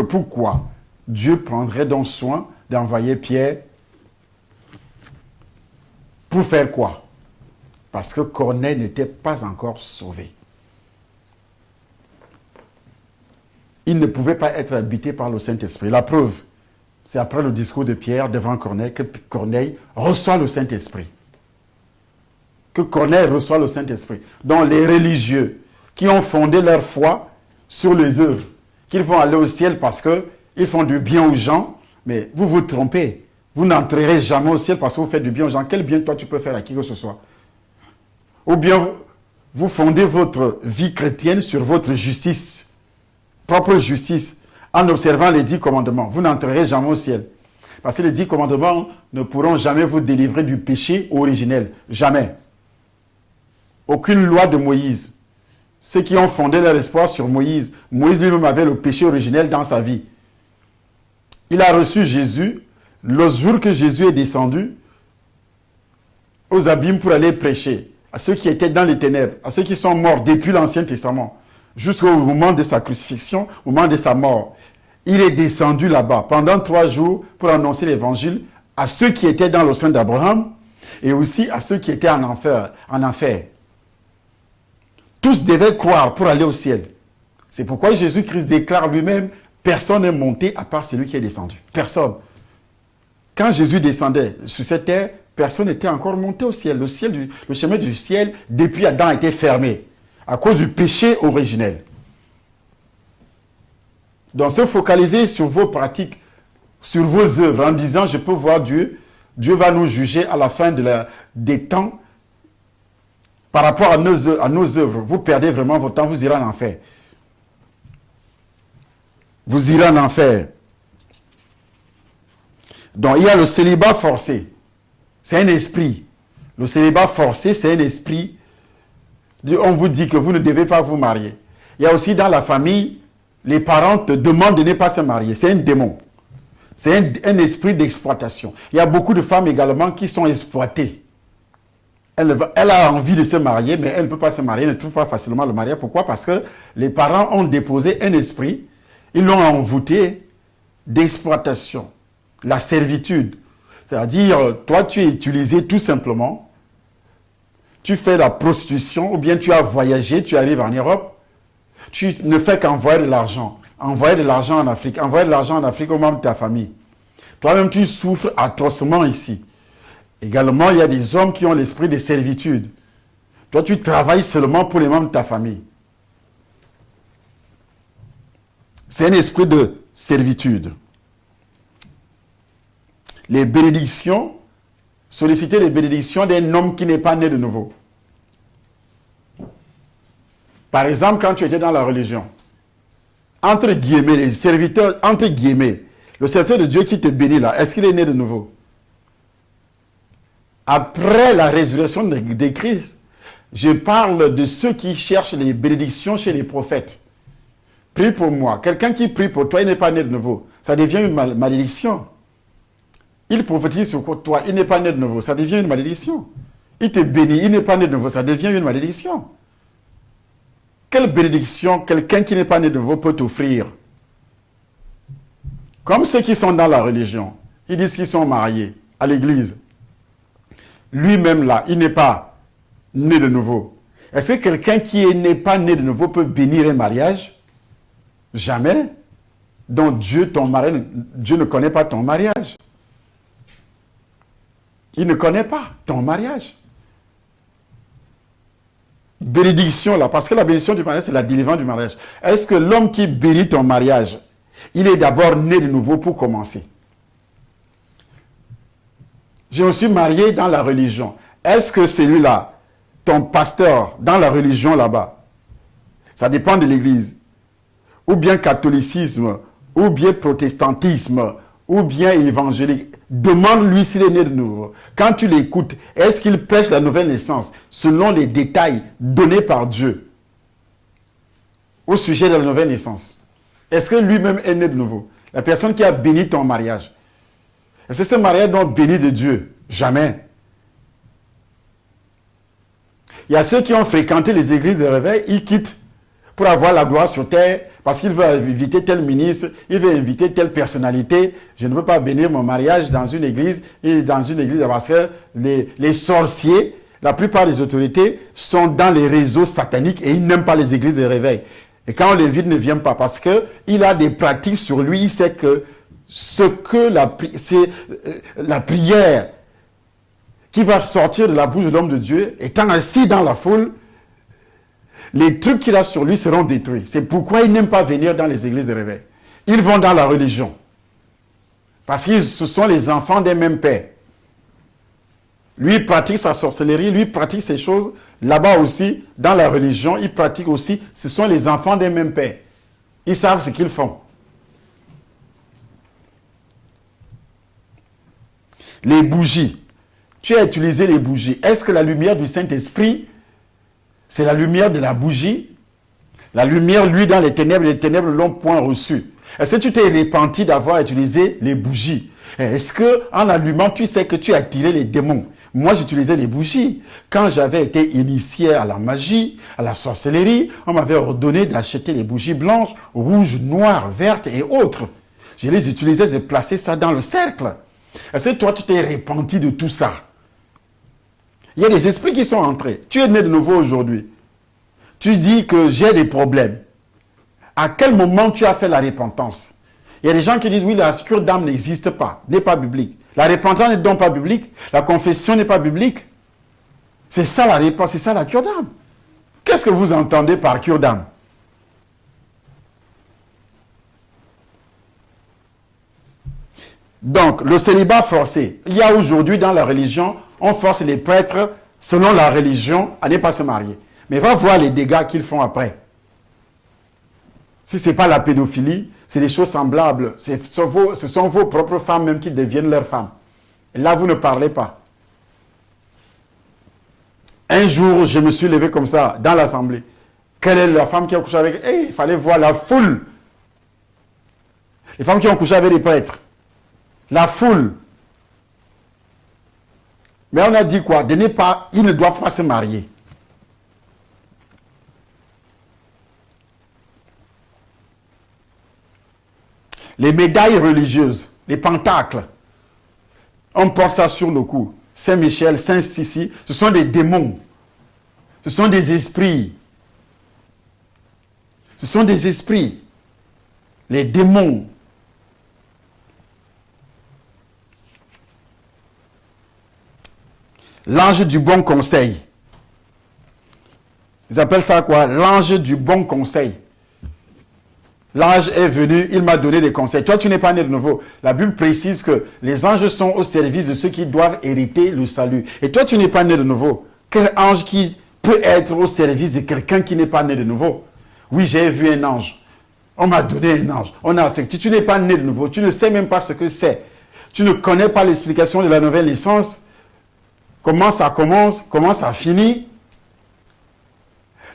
pourquoi Dieu prendrait donc soin d'envoyer Pierre? Pour faire quoi? Parce que Corneille n'était pas encore sauvé. Il ne pouvait pas être habité par le Saint-Esprit. La preuve, c'est après le discours de Pierre devant Corneille que Corneille reçoit le Saint-Esprit. Que Corneille reçoit le Saint-Esprit. Donc les religieux qui ont fondé leur foi sur les œuvres, qu'ils vont aller au ciel parce qu'ils font du bien aux gens, mais vous vous trompez. Vous n'entrerez jamais au ciel parce que vous faites du bien aux gens. Quel bien toi tu peux faire à qui que ce soit? Ou bien vous fondez votre vie chrétienne sur votre justice, propre justice, en observant les 10 commandements. Vous n'entrerez jamais au ciel. Parce que les 10 commandements ne pourront jamais vous délivrer du péché originel. Jamais. Aucune loi de Moïse. Ceux qui ont fondé leur espoir sur Moïse, Moïse lui-même avait le péché originel dans sa vie. Il a reçu Jésus le jour que Jésus est descendu aux abîmes pour aller prêcher à ceux qui étaient dans les ténèbres, à ceux qui sont morts depuis l'Ancien Testament, jusqu'au moment de sa crucifixion, au moment de sa mort. Il est descendu là-bas pendant 3 jours pour annoncer l'évangile à ceux qui étaient dans le sein d'Abraham et aussi à ceux qui étaient en enfer. Tous devaient croire pour aller au ciel. C'est pourquoi Jésus-Christ déclare lui-même, personne n'est monté à part celui qui est descendu. Personne. Quand Jésus descendait sur cette terre, personne n'était encore monté au ciel. Le chemin du ciel, depuis Adam, était fermé à cause du péché originel. Donc, se focaliser sur vos pratiques, sur vos œuvres, en disant, je peux voir Dieu, Dieu va nous juger à la fin des temps par rapport à nos œuvres. Vous perdez vraiment votre temps, vous irez en enfer. Vous irez en enfer. Donc, il y a le célibat forcé. C'est un esprit. Le célibat forcé, c'est un esprit. On vous dit que vous ne devez pas vous marier. Il y a aussi dans la famille, les parents te demandent de ne pas se marier. C'est un démon. C'est un esprit d'exploitation. Il y a beaucoup de femmes également qui sont exploitées. Elle a envie de se marier, mais elle ne peut pas se marier, elle ne trouve pas facilement le mariage. Pourquoi? Parce que les parents ont déposé un esprit, ils l'ont envoûté d'exploitation. La servitude. C'est-à-dire, toi, tu es utilisé tout simplement tu fais la prostitution, ou bien tu as voyagé, tu arrives en Europe, tu ne fais qu'envoyer de l'argent. Envoyer de l'argent en Afrique. Envoyer de l'argent en Afrique aux membres de ta famille. Toi-même, tu souffres atrocement ici. Également, il y a des hommes qui ont l'esprit de servitude. Toi, tu travailles seulement pour les membres de ta famille. C'est un esprit de servitude. Les bénédictions, solliciter les bénédictions d'un homme qui n'est pas né de nouveau. Par exemple, quand tu étais dans la religion, entre guillemets, les serviteurs, entre guillemets, le serviteur de Dieu qui te bénit là, est-ce qu'il est né de nouveau? Après la résurrection de Christ, je parle de ceux qui cherchent les bénédictions chez les prophètes. Prie pour moi. Quelqu'un qui prie pour toi, il n'est pas né de nouveau. Ça devient une malédiction. Il prophétise sur toi, il n'est pas né de nouveau. Ça devient une malédiction. Il te bénit, il n'est pas né de nouveau. Ça devient une malédiction. Quelle bénédiction quelqu'un qui n'est pas né de nouveau peut t'offrir? Comme ceux qui sont dans la religion. Ils disent qu'ils sont mariés à l'église. Lui-même là, il n'est pas né de nouveau. Est-ce que quelqu'un qui n'est pas né de nouveau peut bénir un mariage? Jamais. Donc Dieu ne connaît pas ton mariage. Il ne connaît pas ton mariage. Bénédiction là, parce que la bénédiction du mariage, c'est la délivrance du mariage. Est-ce que l'homme qui bénit ton mariage, il est d'abord né de nouveau pour commencer? Je me suis marié dans la religion. Est-ce que celui-là, ton pasteur dans la religion là-bas, ça dépend de l'église, ou bien catholicisme, ou bien protestantisme, ou bien évangélique, demande-lui s'il est né de nouveau. Quand tu l'écoutes, est-ce qu'il prêche la nouvelle naissance selon les détails donnés par Dieu au sujet de la nouvelle naissance? Est-ce que lui-même est né de nouveau? La personne qui a béni ton mariage. Est-ce que ce mariage donc béni de Dieu? Jamais. Il y a ceux qui ont fréquenté les églises de réveil, ils quittent pour avoir la gloire sur terre, parce qu'il veut inviter tel ministre, il veut inviter telle personnalité. Je ne peux pas bénir mon mariage dans une église, parce que les sorciers, la plupart des autorités sont dans les réseaux sataniques et ils n'aiment pas les églises de réveil. Et quand on l'invite, il ne vient pas parce qu'il a des pratiques sur lui, il sait que la prière qui va sortir de la bouche de l'homme de Dieu, étant assis dans la foule, les trucs qu'il a sur lui seront détruits. C'est pourquoi ils n'aiment pas venir dans les églises de réveil. Ils vont dans la religion. Parce que ce sont les enfants d'un même père. Lui, il pratique sa sorcellerie, lui, il pratique ces choses. Là-bas aussi, dans la religion, il pratique aussi. Ce sont les enfants d'un même père. Ils savent ce qu'ils font. Les bougies. Tu as utilisé les bougies. Est-ce que la lumière du Saint-Esprit, c'est la lumière de la bougie? La lumière, lui, dans les ténèbres l'ont point reçu. Est-ce que tu t'es repenti d'avoir utilisé les bougies? Est-ce qu'en allumant, tu sais que tu as attiré les démons? Moi, j'utilisais les bougies. Quand j'avais été initié à la magie, à la sorcellerie, on m'avait ordonné d'acheter les bougies blanches, rouges, noires, vertes et autres. Je les utilisais et plaçais ça dans le cercle. Est-ce que toi, tu t'es repenti de tout ça? Il y a des esprits qui sont entrés. Tu es né de nouveau aujourd'hui. Tu dis que j'ai des problèmes. À quel moment tu as fait la repentance? Il y a des gens qui disent, oui, la cure d'âme n'existe pas, n'est pas biblique. La repentance n'est donc pas biblique. La confession n'est pas biblique. C'est ça la réponse, c'est ça la cure d'âme. Qu'est-ce que vous entendez par cure d'âme? Donc, le célibat forcé. Il y a aujourd'hui dans la religion, on force les prêtres, selon la religion, à ne pas se marier. Mais va voir les dégâts qu'ils font après. Si ce n'est pas la pédophilie, c'est des choses semblables. Ce sont vos propres femmes même qui deviennent leurs femmes. Et là, vous ne parlez pas. Un jour, je me suis levé comme ça, dans l'assemblée. Quelle est la femme qui a couché avec... il fallait voir la foule. Les femmes qui ont couché avec les prêtres. La foule. Mais on a dit quoi? Ils ne doivent pas se marier. Les médailles religieuses, les pentacles, on porte ça sur le cou. Saint-Michel, Saint-Sissi, ce sont des démons. Ce sont des esprits. Ce sont des esprits. Les démons. L'ange du bon conseil. Ils appellent ça quoi? L'ange du bon conseil. L'ange est venu, il m'a donné des conseils. Toi, tu n'es pas né de nouveau. La Bible précise que les anges sont au service de ceux qui doivent hériter le salut. Et toi, tu n'es pas né de nouveau. Quel ange qui peut être au service de quelqu'un qui n'est pas né de nouveau? Oui, j'ai vu un ange. On m'a donné un ange. On a affecté. Tu n'es pas né de nouveau. Tu ne sais même pas ce que c'est. Tu ne connais pas l'explication de la nouvelle naissance. Comment ça commence, comment ça finit.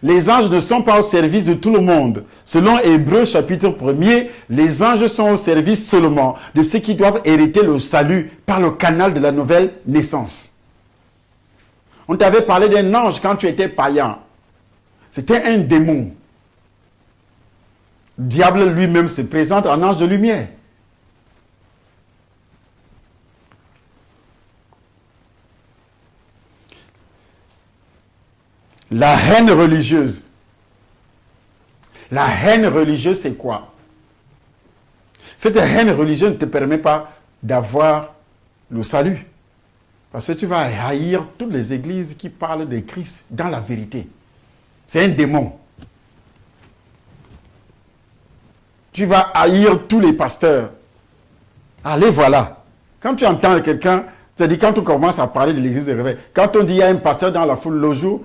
Les anges ne sont pas au service de tout le monde. Selon Hébreux chapitre 1er, les anges sont au service seulement de ceux qui doivent hériter le salut par le canal de la nouvelle naissance. On t'avait parlé d'un ange quand tu étais païen. C'était un démon. Le diable lui-même se présente en ange de lumière. La haine religieuse. La haine religieuse, c'est quoi? Cette haine religieuse ne te permet pas d'avoir le salut. Parce que tu vas haïr toutes les églises qui parlent de Christ dans la vérité. C'est un démon. Tu vas haïr tous les pasteurs. Allez, voilà. Quand tu entends quelqu'un, c'est-à-dire quand on commence à parler de l'église de réveil, quand on dit il y a un pasteur dans la foule le jour,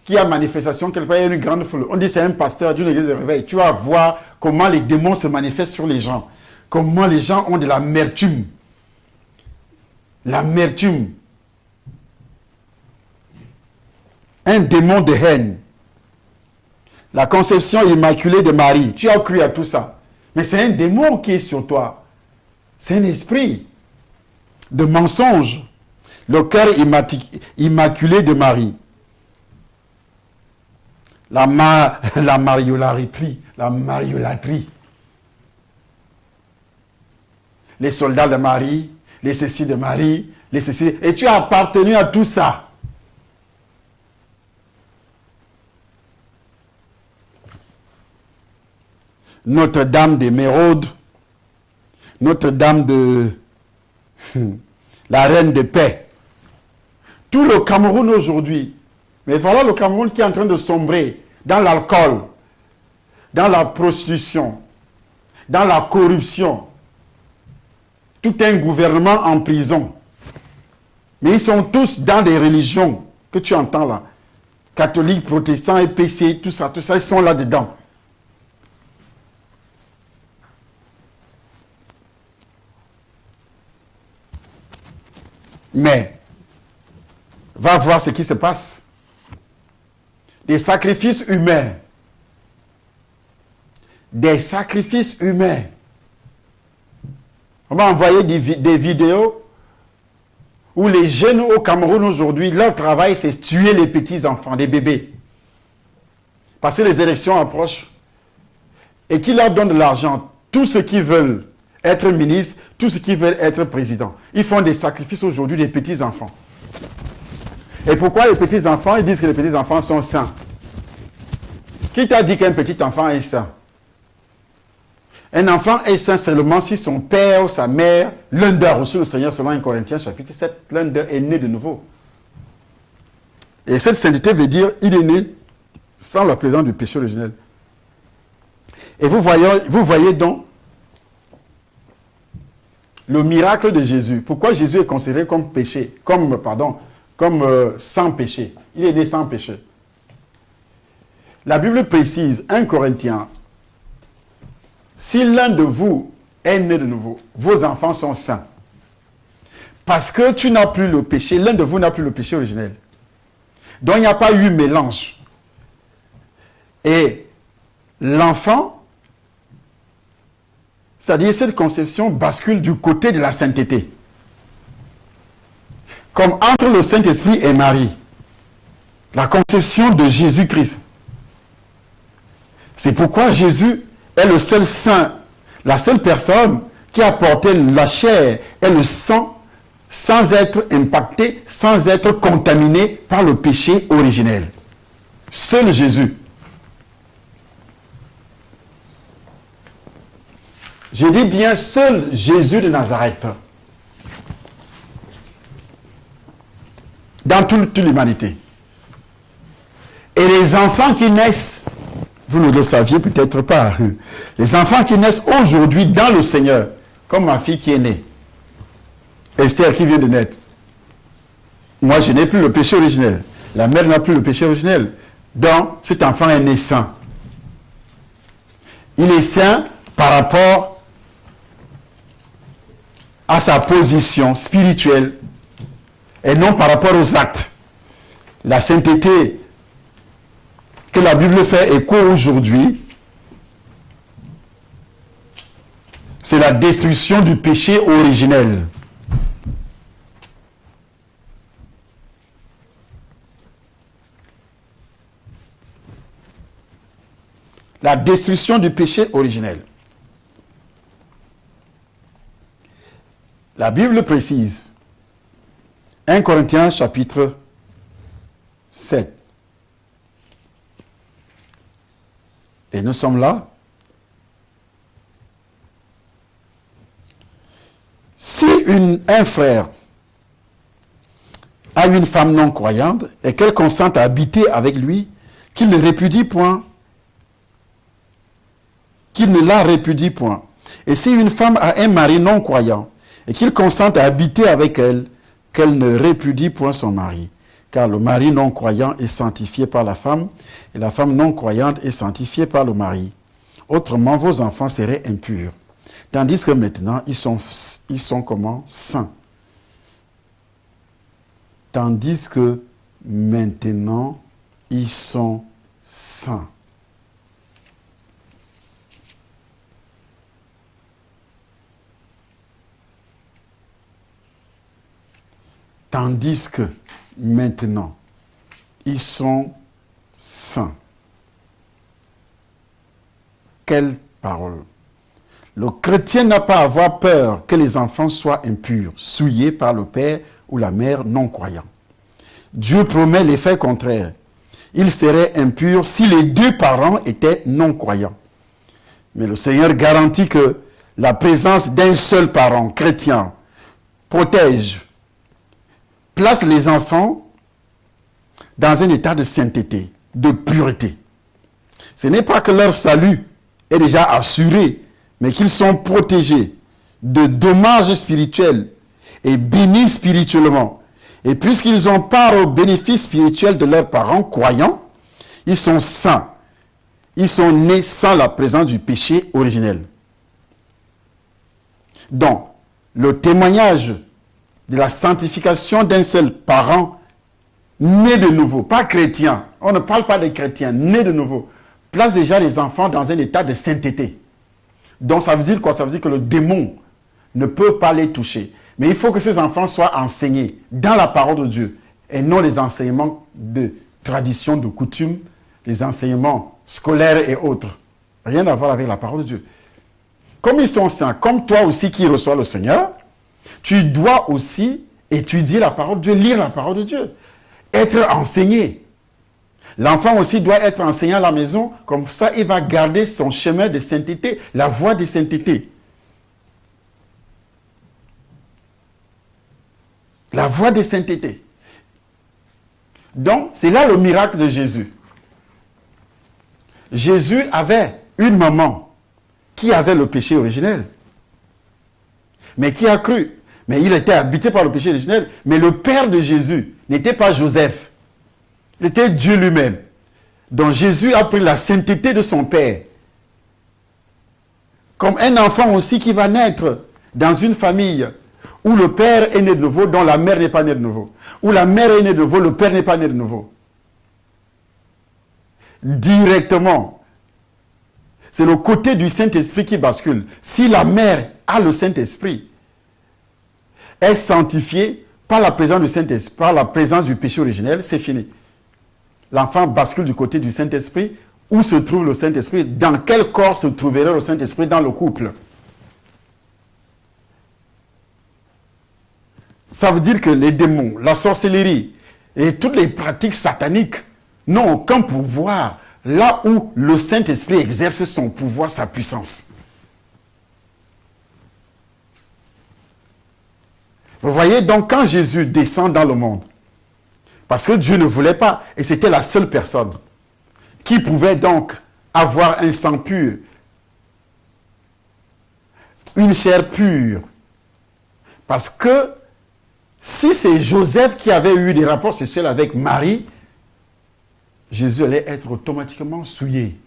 qui a manifestation quelque part, il y a une grande foule. On dit c'est un pasteur d'une église de réveil. Tu vas voir comment les démons se manifestent sur les gens. Comment les gens ont de l'amertume. L'amertume. Un démon de haine. La conception immaculée de Marie. Tu as cru à tout ça. Mais c'est un démon qui est sur toi. C'est un esprit de mensonge. Le cœur immaculé de Marie. La mariolatrie. Les soldats de Marie, les cécis de Marie, les cécis. Et tu as appartenu à tout ça. Notre-Dame d'Émeraude, Notre-Dame de la Reine de Paix. Tout le Cameroun aujourd'hui. Mais voilà le Cameroun qui est en train de sombrer dans l'alcool, dans la prostitution, dans la corruption. Tout un gouvernement en prison. Mais ils sont tous dans des religions que tu entends là. Catholiques, protestants, EPC, tout ça, ils sont là-dedans. Mais, va voir ce qui se passe. Des sacrifices humains. Des sacrifices humains. On va envoyer des vidéos où les jeunes au Cameroun aujourd'hui, leur travail, c'est tuer les petits-enfants, les bébés. Parce que les élections approchent. Et qui leur donne de l'argent. Tous ceux qui veulent être ministres, tous ceux qui veulent être présidents. Ils font des sacrifices aujourd'hui des petits-enfants. Et pourquoi les petits-enfants? Ils disent que les petits-enfants sont saints. Qui t'a dit qu'un petit enfant est saint? Un enfant est saint seulement si son père ou sa mère, l'un d'eux a reçu le Seigneur selon 1 Corinthiens chapitre 7, l'un d'eux est né de nouveau. Et cette sainteté veut dire il est né sans la présence du péché originel. Et vous voyez donc le miracle de Jésus. Pourquoi Jésus est considéré comme péché, comme sans péché? Il est né sans péché. La Bible précise, 1 Corinthiens, si l'un de vous est né de nouveau, vos enfants sont saints. Parce que tu n'as plus le péché, l'un de vous n'a plus le péché originel. Donc il n'y a pas eu mélange. Et l'enfant, c'est-à-dire cette conception bascule du côté de la sainteté. Comme entre le Saint-Esprit et Marie. La conception de Jésus-Christ. C'est pourquoi Jésus est le seul saint, la seule personne qui a porté la chair et le sang sans être impacté, sans être contaminé par le péché originel. Seul Jésus. Je dis bien seul Jésus de Nazareth. Dans toute l'humanité. Et les enfants qui naissent, vous ne le saviez peut-être pas, les enfants qui naissent aujourd'hui dans le Seigneur, comme ma fille qui est née, Esther qui vient de naître. Moi, je n'ai plus le péché originel. La mère n'a plus le péché originel. Donc, cet enfant est né saint. Il est saint par rapport à sa position spirituelle et non par rapport aux actes. La sainteté que la Bible fait écho aujourd'hui, c'est la destruction du péché originel. La destruction du péché originel. La Bible précise, 1 Corinthiens chapitre 7. Et nous sommes là. Si un frère a une femme non croyante et qu'elle consent à habiter avec lui, qu'il ne répudie point. Qu'il ne la répudie point. Et si une femme a un mari non croyant et qu'il consent à habiter avec elle, qu'elle ne répudie point son mari. Car le mari non croyant est sanctifié par la femme, et la femme non croyante est sanctifiée par le mari. Autrement, vos enfants seraient impurs. Tandis que maintenant, ils sont comment? Saints. Tandis que maintenant, ils sont saints. Tandis que maintenant, ils sont saints. Quelle parole! Le chrétien n'a pas à avoir peur que les enfants soient impurs, souillés par le père ou la mère non croyant. Dieu promet l'effet contraire. Ils seraient impurs si les deux parents étaient non croyants. Mais le Seigneur garantit que la présence d'un seul parent chrétien protège, place les enfants dans un état de sainteté, de pureté. Ce n'est pas que leur salut est déjà assuré, mais qu'ils sont protégés de dommages spirituels et bénis spirituellement. Et puisqu'ils ont part au bénéfice spirituel de leurs parents croyants, ils sont saints. Ils sont nés sans la présence du péché originel. Donc, le témoignage de la sanctification d'un seul parent né de nouveau, pas chrétien, on ne parle pas des chrétiens, nés de nouveau, place déjà les enfants dans un état de sainteté. Donc ça veut dire quoi? Ça veut dire que le démon ne peut pas les toucher. Mais il faut que ces enfants soient enseignés dans la parole de Dieu et non les enseignements de tradition, de coutume, les enseignements scolaires et autres. Rien à voir avec la parole de Dieu. Comme ils sont saints, comme toi aussi qui reçois le Seigneur, tu dois aussi étudier la parole de Dieu, lire la parole de Dieu, être enseigné. L'enfant aussi doit être enseigné à la maison, comme ça il va garder son chemin de sainteté, la voie de sainteté. La voie de sainteté. Donc, c'est là le miracle de Jésus. Jésus avait une maman qui avait le péché originel, mais qui a cru. Mais il était habité par le péché originel. Mais le père de Jésus n'était pas Joseph. Il était Dieu lui-même. Donc Jésus a pris la sainteté de son père. Comme un enfant aussi qui va naître dans une famille où le père est né de nouveau, dont la mère n'est pas née de nouveau. Où la mère est née de nouveau, le père n'est pas né de nouveau. Directement. C'est le côté du Saint-Esprit qui bascule. Si la mère a le Saint-Esprit, est sanctifiée par la présence du Saint-Esprit, par la présence du péché originel, c'est fini. L'enfant bascule du côté du Saint-Esprit. Où se trouve le Saint-Esprit? Dans quel corps se trouverait le Saint-Esprit? Dans le couple. Ça veut dire que les démons, la sorcellerie et toutes les pratiques sataniques n'ont aucun pouvoir là où le Saint-Esprit exerce son pouvoir, sa puissance. Vous voyez, donc quand Jésus descend dans le monde, parce que Dieu ne voulait pas, et c'était la seule personne qui pouvait donc avoir un sang pur, une chair pure. Parce que si c'est Joseph qui avait eu des rapports sexuels avec Marie, Jésus allait être automatiquement souillé.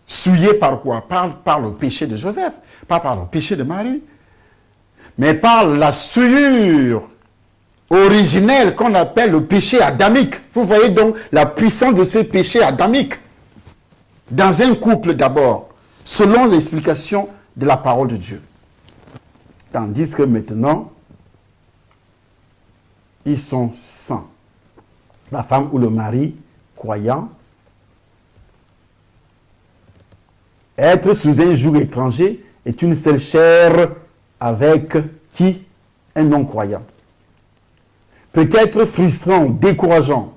Souillé par quoi? Par le péché de Joseph, pas par le péché de Marie, mais par la souillure originelle qu'on appelle le péché adamique. Vous voyez donc la puissance de ce péché adamique dans un couple d'abord, selon l'explication de la parole de Dieu. Tandis que maintenant, ils sont saints. La femme ou le mari croyant, être sous un joug étranger est une seule chair avec qui? Un non-croyant. Peut-être frustrant, décourageant.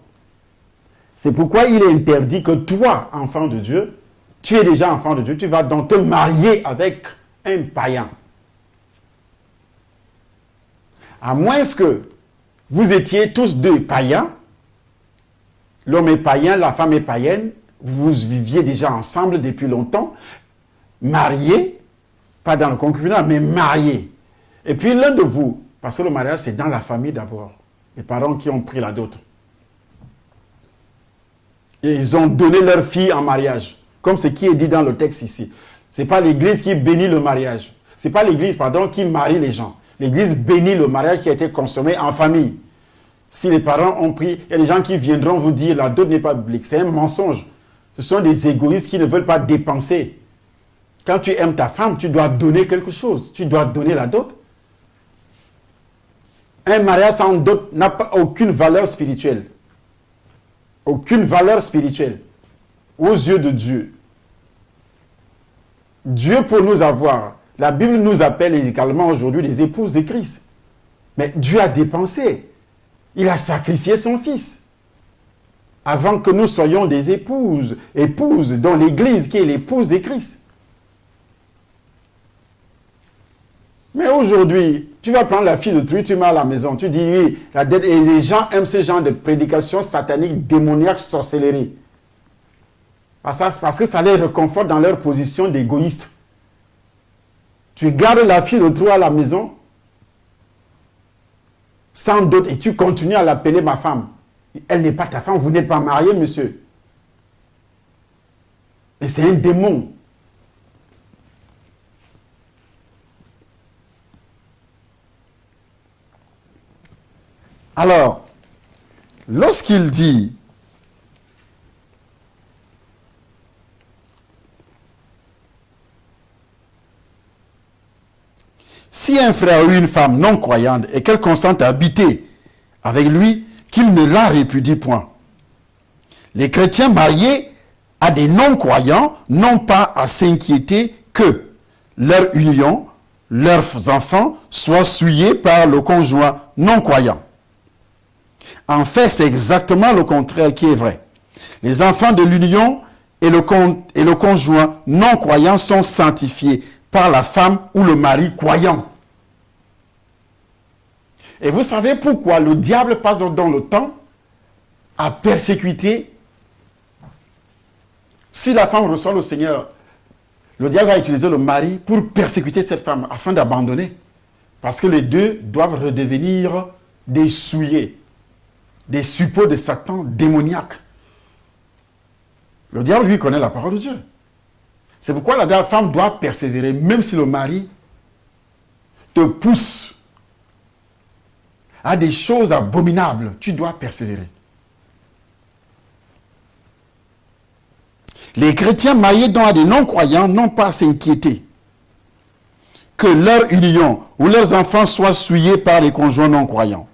C'est pourquoi il est interdit que toi, enfant de Dieu, tu es déjà enfant de Dieu, tu vas donc te marier avec un païen. À moins que vous étiez tous deux païens, l'homme est païen, la femme est païenne, vous viviez déjà ensemble depuis longtemps, mariés, pas dans le concubinat, mais mariés. Et puis l'un de vous, parce que le mariage c'est dans la famille d'abord, les parents qui ont pris la dot. Et ils ont donné leur fille en mariage, comme ce qui est dit dans le texte ici. Ce n'est pas l'église qui bénit le mariage. Ce n'est pas l'église, pardon, qui marie les gens. L'église bénit le mariage qui a été consommé en famille. Si les parents ont pris, il y a des gens qui viendront vous dire la dot n'est pas biblique. C'est un mensonge. Ce sont des égoïstes qui ne veulent pas dépenser. Quand tu aimes ta femme, tu dois donner quelque chose. Tu dois donner la dot. Un mariage sans dot n'a pas aucune valeur spirituelle. Aucune valeur spirituelle aux yeux de Dieu. Dieu pour nous avoir, la Bible nous appelle également aujourd'hui les épouses de Christ. Mais Dieu a dépensé. Il a sacrifié son fils. Avant que nous soyons des épouses dans l'église qui est l'épouse de Christ. Mais aujourd'hui, tu vas prendre la fille de Dieu, tu mets à la maison, tu dis oui, la dette, et les gens aiment ce genre de prédication satanique, démoniaque, sorcellerie. Parce que ça les réconforte dans leur position d'égoïste. Tu gardes la fille de toi à la maison, sans doute, et tu continues à l'appeler ma femme. Elle n'est pas ta femme, vous n'êtes pas marié, monsieur. Et c'est un démon. Alors, lorsqu'il dit si un frère ou une femme non croyante et qu'elle consente à habiter avec lui, qu'il ne la répudie point. Les chrétiens mariés à des non-croyants n'ont pas à s'inquiéter que leur union, leurs enfants soient souillés par le conjoint non-croyant. En fait, c'est exactement le contraire qui est vrai. Les enfants de l'union et le conjoint non-croyant sont sanctifiés par la femme ou le mari croyant. Et vous savez pourquoi le diable passe dans le temps à persécuter. Si la femme reçoit le Seigneur, le diable va utiliser le mari pour persécuter cette femme afin d'abandonner. Parce que les deux doivent redevenir des souillés, des suppôts de Satan démoniaques. Le diable, lui, connaît la parole de Dieu. C'est pourquoi la femme doit persévérer, même si le mari te pousse à des choses abominables, tu dois persévérer. Les chrétiens mariés donc à des non-croyants n'ont pas à s'inquiéter que leur union ou leurs enfants soient souillés par les conjoints non-croyants.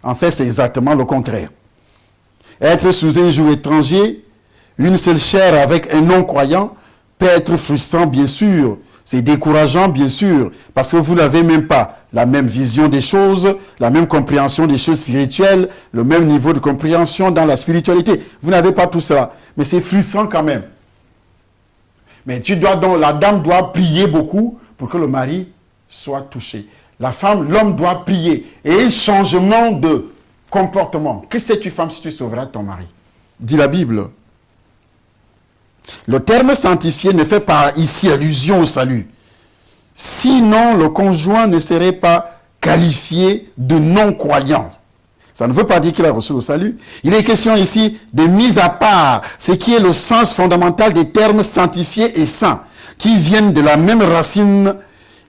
En fait, c'est exactement le contraire. Être sous un joug étranger, une seule chair avec un non-croyant, peut être frustrant, bien sûr, C'est décourageant, bien sûr, parce que vous n'avez même pas la même vision des choses, la même compréhension des choses spirituelles, le même niveau de compréhension dans la spiritualité. Vous n'avez pas tout cela. Mais c'est frustrant quand même. Mais la dame doit prier beaucoup pour que le mari soit touché. La femme, l'homme doit prier. Et un changement de comportement. Que sais-tu, femme, si tu sauveras ton mari? Dit la Bible. Le terme sanctifié ne fait pas ici allusion au salut. Sinon, le conjoint ne serait pas qualifié de non-croyant. Ça ne veut pas dire qu'il a reçu le salut. Il est question ici de mise à part, ce qui est le sens fondamental des termes sanctifiés et saints, qui viennent de la même racine.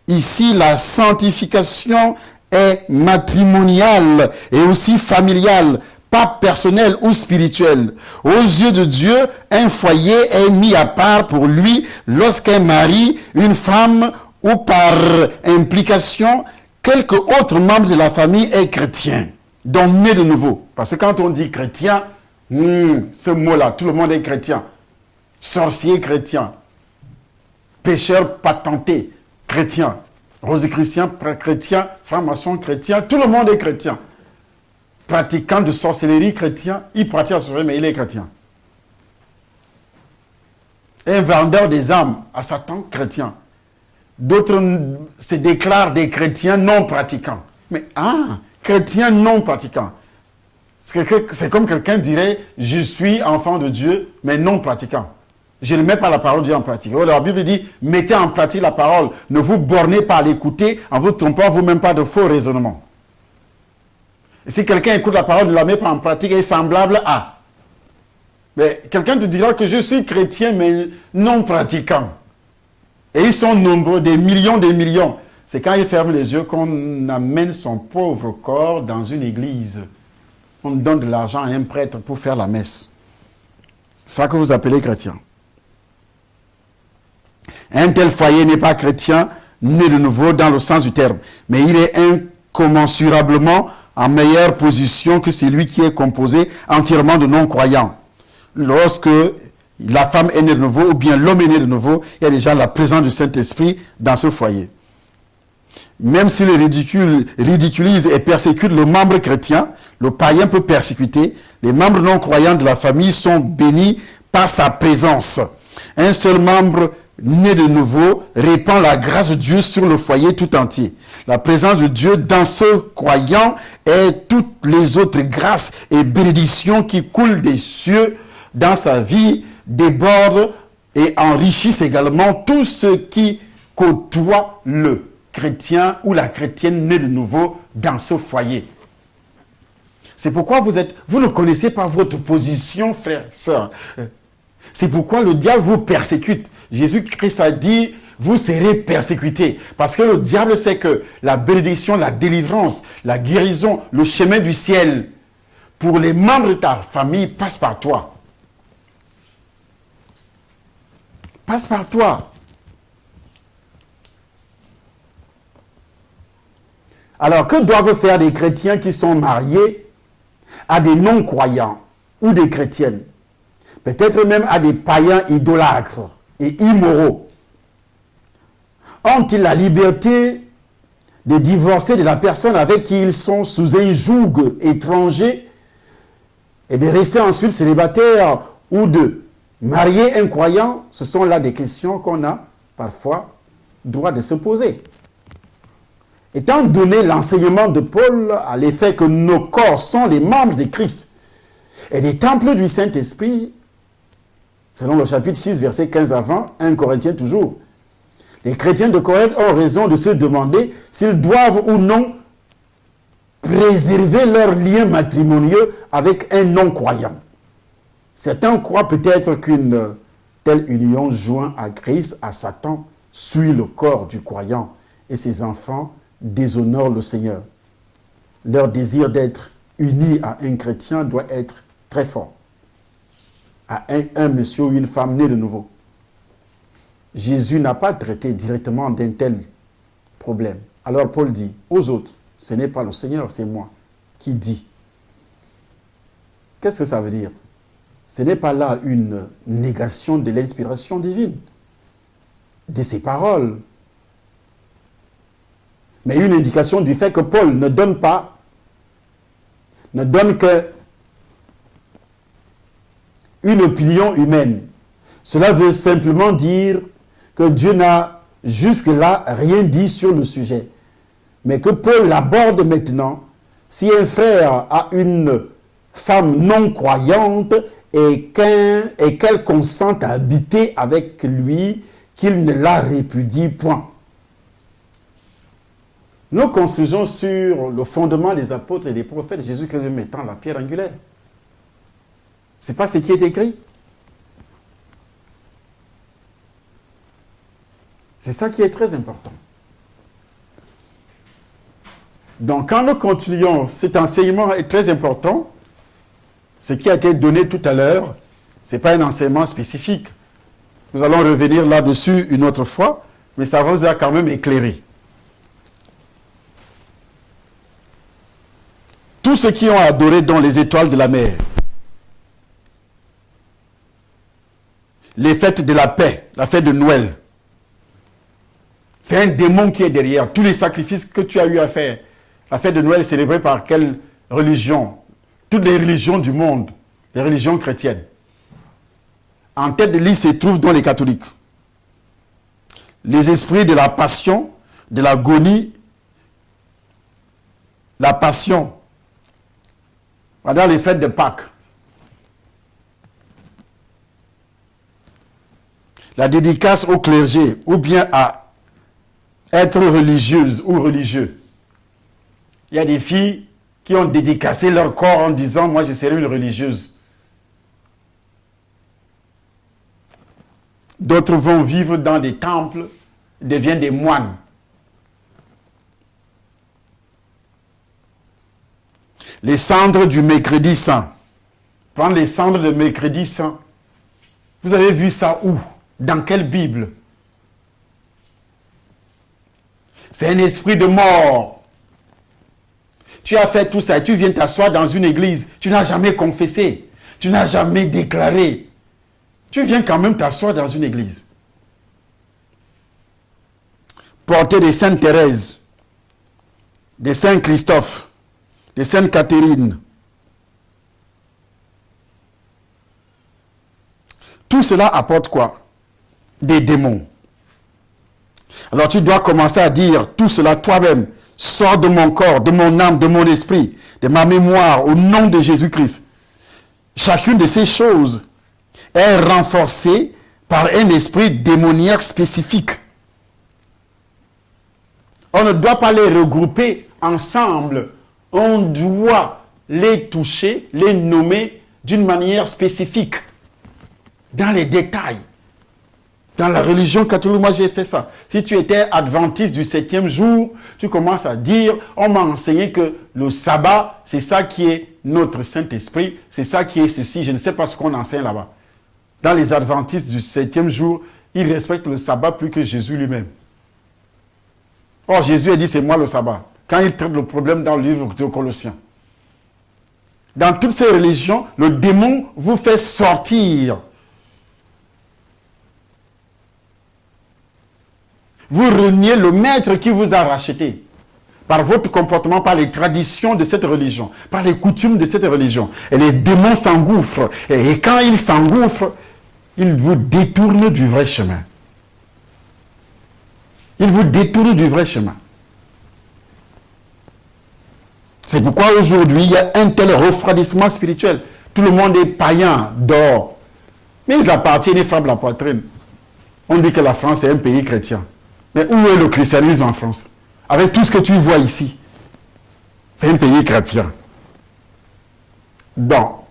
Ici, la sanctification est matrimoniale et aussi familiale, pas personnelle ou spirituelle. Aux yeux de Dieu, un foyer est mis à part pour lui lorsqu'un mari, une femme ou par implication, quelque autre membre de la famille est chrétien. Donc né de nouveau. Parce que quand on dit chrétien, ce mot-là, tout le monde est chrétien. Sorcier chrétien. Pécheur patenté chrétien. Rosicrucien chrétien. Franc-maçon chrétien. Tout le monde est chrétien. Pratiquant de sorcellerie chrétien. Il pratique la sorcellerie, mais il est chrétien. Un vendeur des âmes à Satan chrétien. D'autres se déclarent des chrétiens non pratiquants. Mais chrétien non pratiquant. C'est comme quelqu'un dirait, je suis enfant de Dieu, mais non pratiquant. Je ne mets pas la parole de Dieu en pratique. La Bible dit, mettez en pratique la parole. Ne vous bornez pas à l'écouter en vous trompant vous-même pas de faux raisonnements. Et si quelqu'un écoute la parole, ne la met pas en pratique, est semblable à. Mais quelqu'un te dira que je suis chrétien, mais non pratiquant. Et ils sont nombreux, des millions. C'est quand il ferme les yeux qu'on amène son pauvre corps dans une église. On donne de l'argent à un prêtre pour faire la messe. C'est ça que vous appelez chrétien. Un tel foyer n'est pas chrétien, né de nouveau dans le sens du terme. Mais il est incommensurablement en meilleure position que celui qui est composé entièrement de non-croyants. Lorsque la femme est née de nouveau, ou bien l'homme est né de nouveau, il y a déjà la présence du Saint-Esprit dans ce foyer. Même s'il ridiculise et persécute le membre chrétien, le païen peut persécuter. Les membres non croyants de la famille sont bénis par sa présence. Un seul membre né de nouveau répand la grâce de Dieu sur le foyer tout entier. La présence de Dieu dans ce croyant et toutes les autres grâces et bénédictions qui coulent des cieux dans sa vie débordent et enrichissent également tout ce qui côtoie le chrétien ou la chrétienne née de nouveau dans ce foyer. C'est pourquoi vous ne connaissez pas votre position, frères, sœurs. C'est pourquoi le diable vous persécute. Jésus-Christ a dit, vous serez persécutés. Parce que le diable sait que la bénédiction, la délivrance, la guérison, le chemin du ciel, pour les membres de ta famille, passe par toi. Passe par toi. Alors, que doivent faire des chrétiens qui sont mariés à des non-croyants ou des chrétiennes? Peut-être même à des païens idolâtres et immoraux. Ont-ils la liberté de divorcer de la personne avec qui ils sont sous un joug étranger et de rester ensuite célibataires ou de marier un croyant? Ce sont là des questions qu'on a parfois droit de se poser. Étant donné l'enseignement de Paul à l'effet que nos corps sont les membres de Christ et des temples du Saint-Esprit, selon le chapitre 6, verset 15 à 20, 1 Corinthiens toujours, les chrétiens de Corinthe ont raison de se demander s'ils doivent ou non préserver leurs liens matrimoniaux avec un non-croyant. Certains croient peut-être qu'une telle union joint à Christ, à Satan, suit le corps du croyant et ses enfants déshonore le Seigneur. Leur désir d'être unis à un chrétien doit être très fort. À un monsieur ou une femme née de nouveau. Jésus n'a pas traité directement d'un tel problème. Alors Paul dit aux autres, ce n'est pas le Seigneur, c'est moi qui dis. Qu'est-ce que ça veut dire? Ce n'est pas là une négation de l'inspiration divine, de ses paroles, mais une indication du fait que Paul ne donne que une opinion humaine. Cela veut simplement dire que Dieu n'a jusque-là rien dit sur le sujet. Mais que Paul l'aborde maintenant. Si un frère a une femme non croyante et qu'elle consente à habiter avec lui, qu'il ne la répudie point. Nous construisons sur le fondement des apôtres et des prophètes, Jésus-Christ mettant la pierre angulaire. Ce n'est pas ce qui est écrit. C'est ça qui est très important. Donc, quand nous continuons, cet enseignement est très important. Ce qui a été donné tout à l'heure, ce n'est pas un enseignement spécifique. Nous allons revenir là-dessus une autre fois, mais ça vous a quand même éclairé. Tous ceux qui ont adoré dans les étoiles de la mer, les fêtes de la paix, la fête de Noël, c'est un démon qui est derrière. Tous les sacrifices que tu as eu à faire, la fête de Noël est célébrée par quelle religion? Toutes les religions du monde, les religions chrétiennes. En tête de liste se trouvent dans les catholiques. Les esprits de la passion, de l'agonie, la passion, pendant les fêtes de Pâques. La dédicace au clergé, ou bien à être religieuse ou religieux. Il y a des filles qui ont dédicacé leur corps en disant « Moi, je serai une religieuse ». D'autres vont vivre dans des temples, deviennent des moines. Les cendres du mercredi saint. Prendre les cendres de mercredi saint. Vous avez vu ça où? Dans quelle Bible? C'est un esprit de mort. Tu as fait tout ça et tu viens t'asseoir dans une église. Tu n'as jamais confessé. Tu n'as jamais déclaré. Tu viens quand même t'asseoir dans une église. Porter des Sainte Thérèse, des Saint Christophe, des Sainte Catherine. Tout cela apporte quoi? Des démons. Alors tu dois commencer à dire tout cela toi-même. Sors de mon corps, de mon âme, de mon esprit, de ma mémoire, au nom de Jésus-Christ. Chacune de ces choses est renforcée par un esprit démoniaque spécifique. On ne doit pas les regrouper ensemble. On doit les toucher, les nommer d'une manière spécifique, dans les détails. Dans la religion catholique, moi j'ai fait ça. Si tu étais adventiste du 7e jour, tu commences à dire, on m'a enseigné que le sabbat, c'est ça qui est notre Saint-Esprit, c'est ça qui est ceci, je ne sais pas ce qu'on enseigne là-bas. Dans les adventistes du 7e jour, ils respectent le sabbat plus que Jésus lui-même. Or, Jésus a dit, c'est moi le sabbat. Quand il traite le problème dans le livre de Colossiens. Dans toutes ces religions, le démon vous fait sortir. Vous reniez le maître qui vous a racheté. Par votre comportement, par les traditions de cette religion, par les coutumes de cette religion. Et les démons s'engouffrent. Et quand ils s'engouffrent, ils vous détournent du vrai chemin. Ils vous détournent du vrai chemin. C'est pourquoi aujourd'hui, il y a un tel refroidissement spirituel. Tout le monde est païen, dehors. Mais ils appartiennent et frappent la poitrine. On dit que la France est un pays chrétien. Mais où est le christianisme en France? Avec tout ce que tu vois ici. C'est un pays chrétien. Dans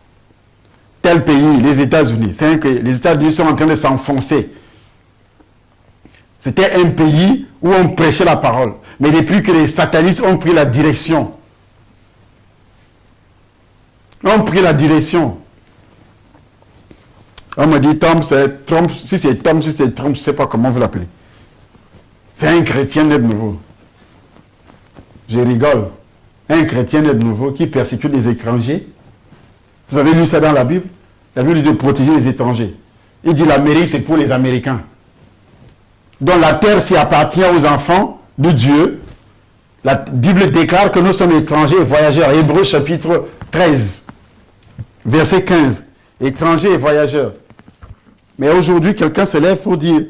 tel pays, les États-Unis, les États-Unis sont en train de s'enfoncer. C'était un pays où on prêchait la parole. Mais depuis que les satanistes ont pris la direction, on me dit, Tom, c'est Trump. Si c'est Tom, si c'est Trump, je ne sais pas comment vous l'appelez. C'est un chrétien net nouveau. Je rigole. Un chrétien net nouveau qui persécute les étrangers. Vous avez lu ça dans la Bible? La Bible dit de protéger les étrangers. Il dit l'Amérique, c'est pour les Américains. Donc la terre s'y appartient aux enfants de Dieu. La Bible déclare que nous sommes étrangers et voyageurs. Hébreux chapitre 13, verset 15. Étrangers et voyageurs. Mais aujourd'hui, quelqu'un se lève pour dire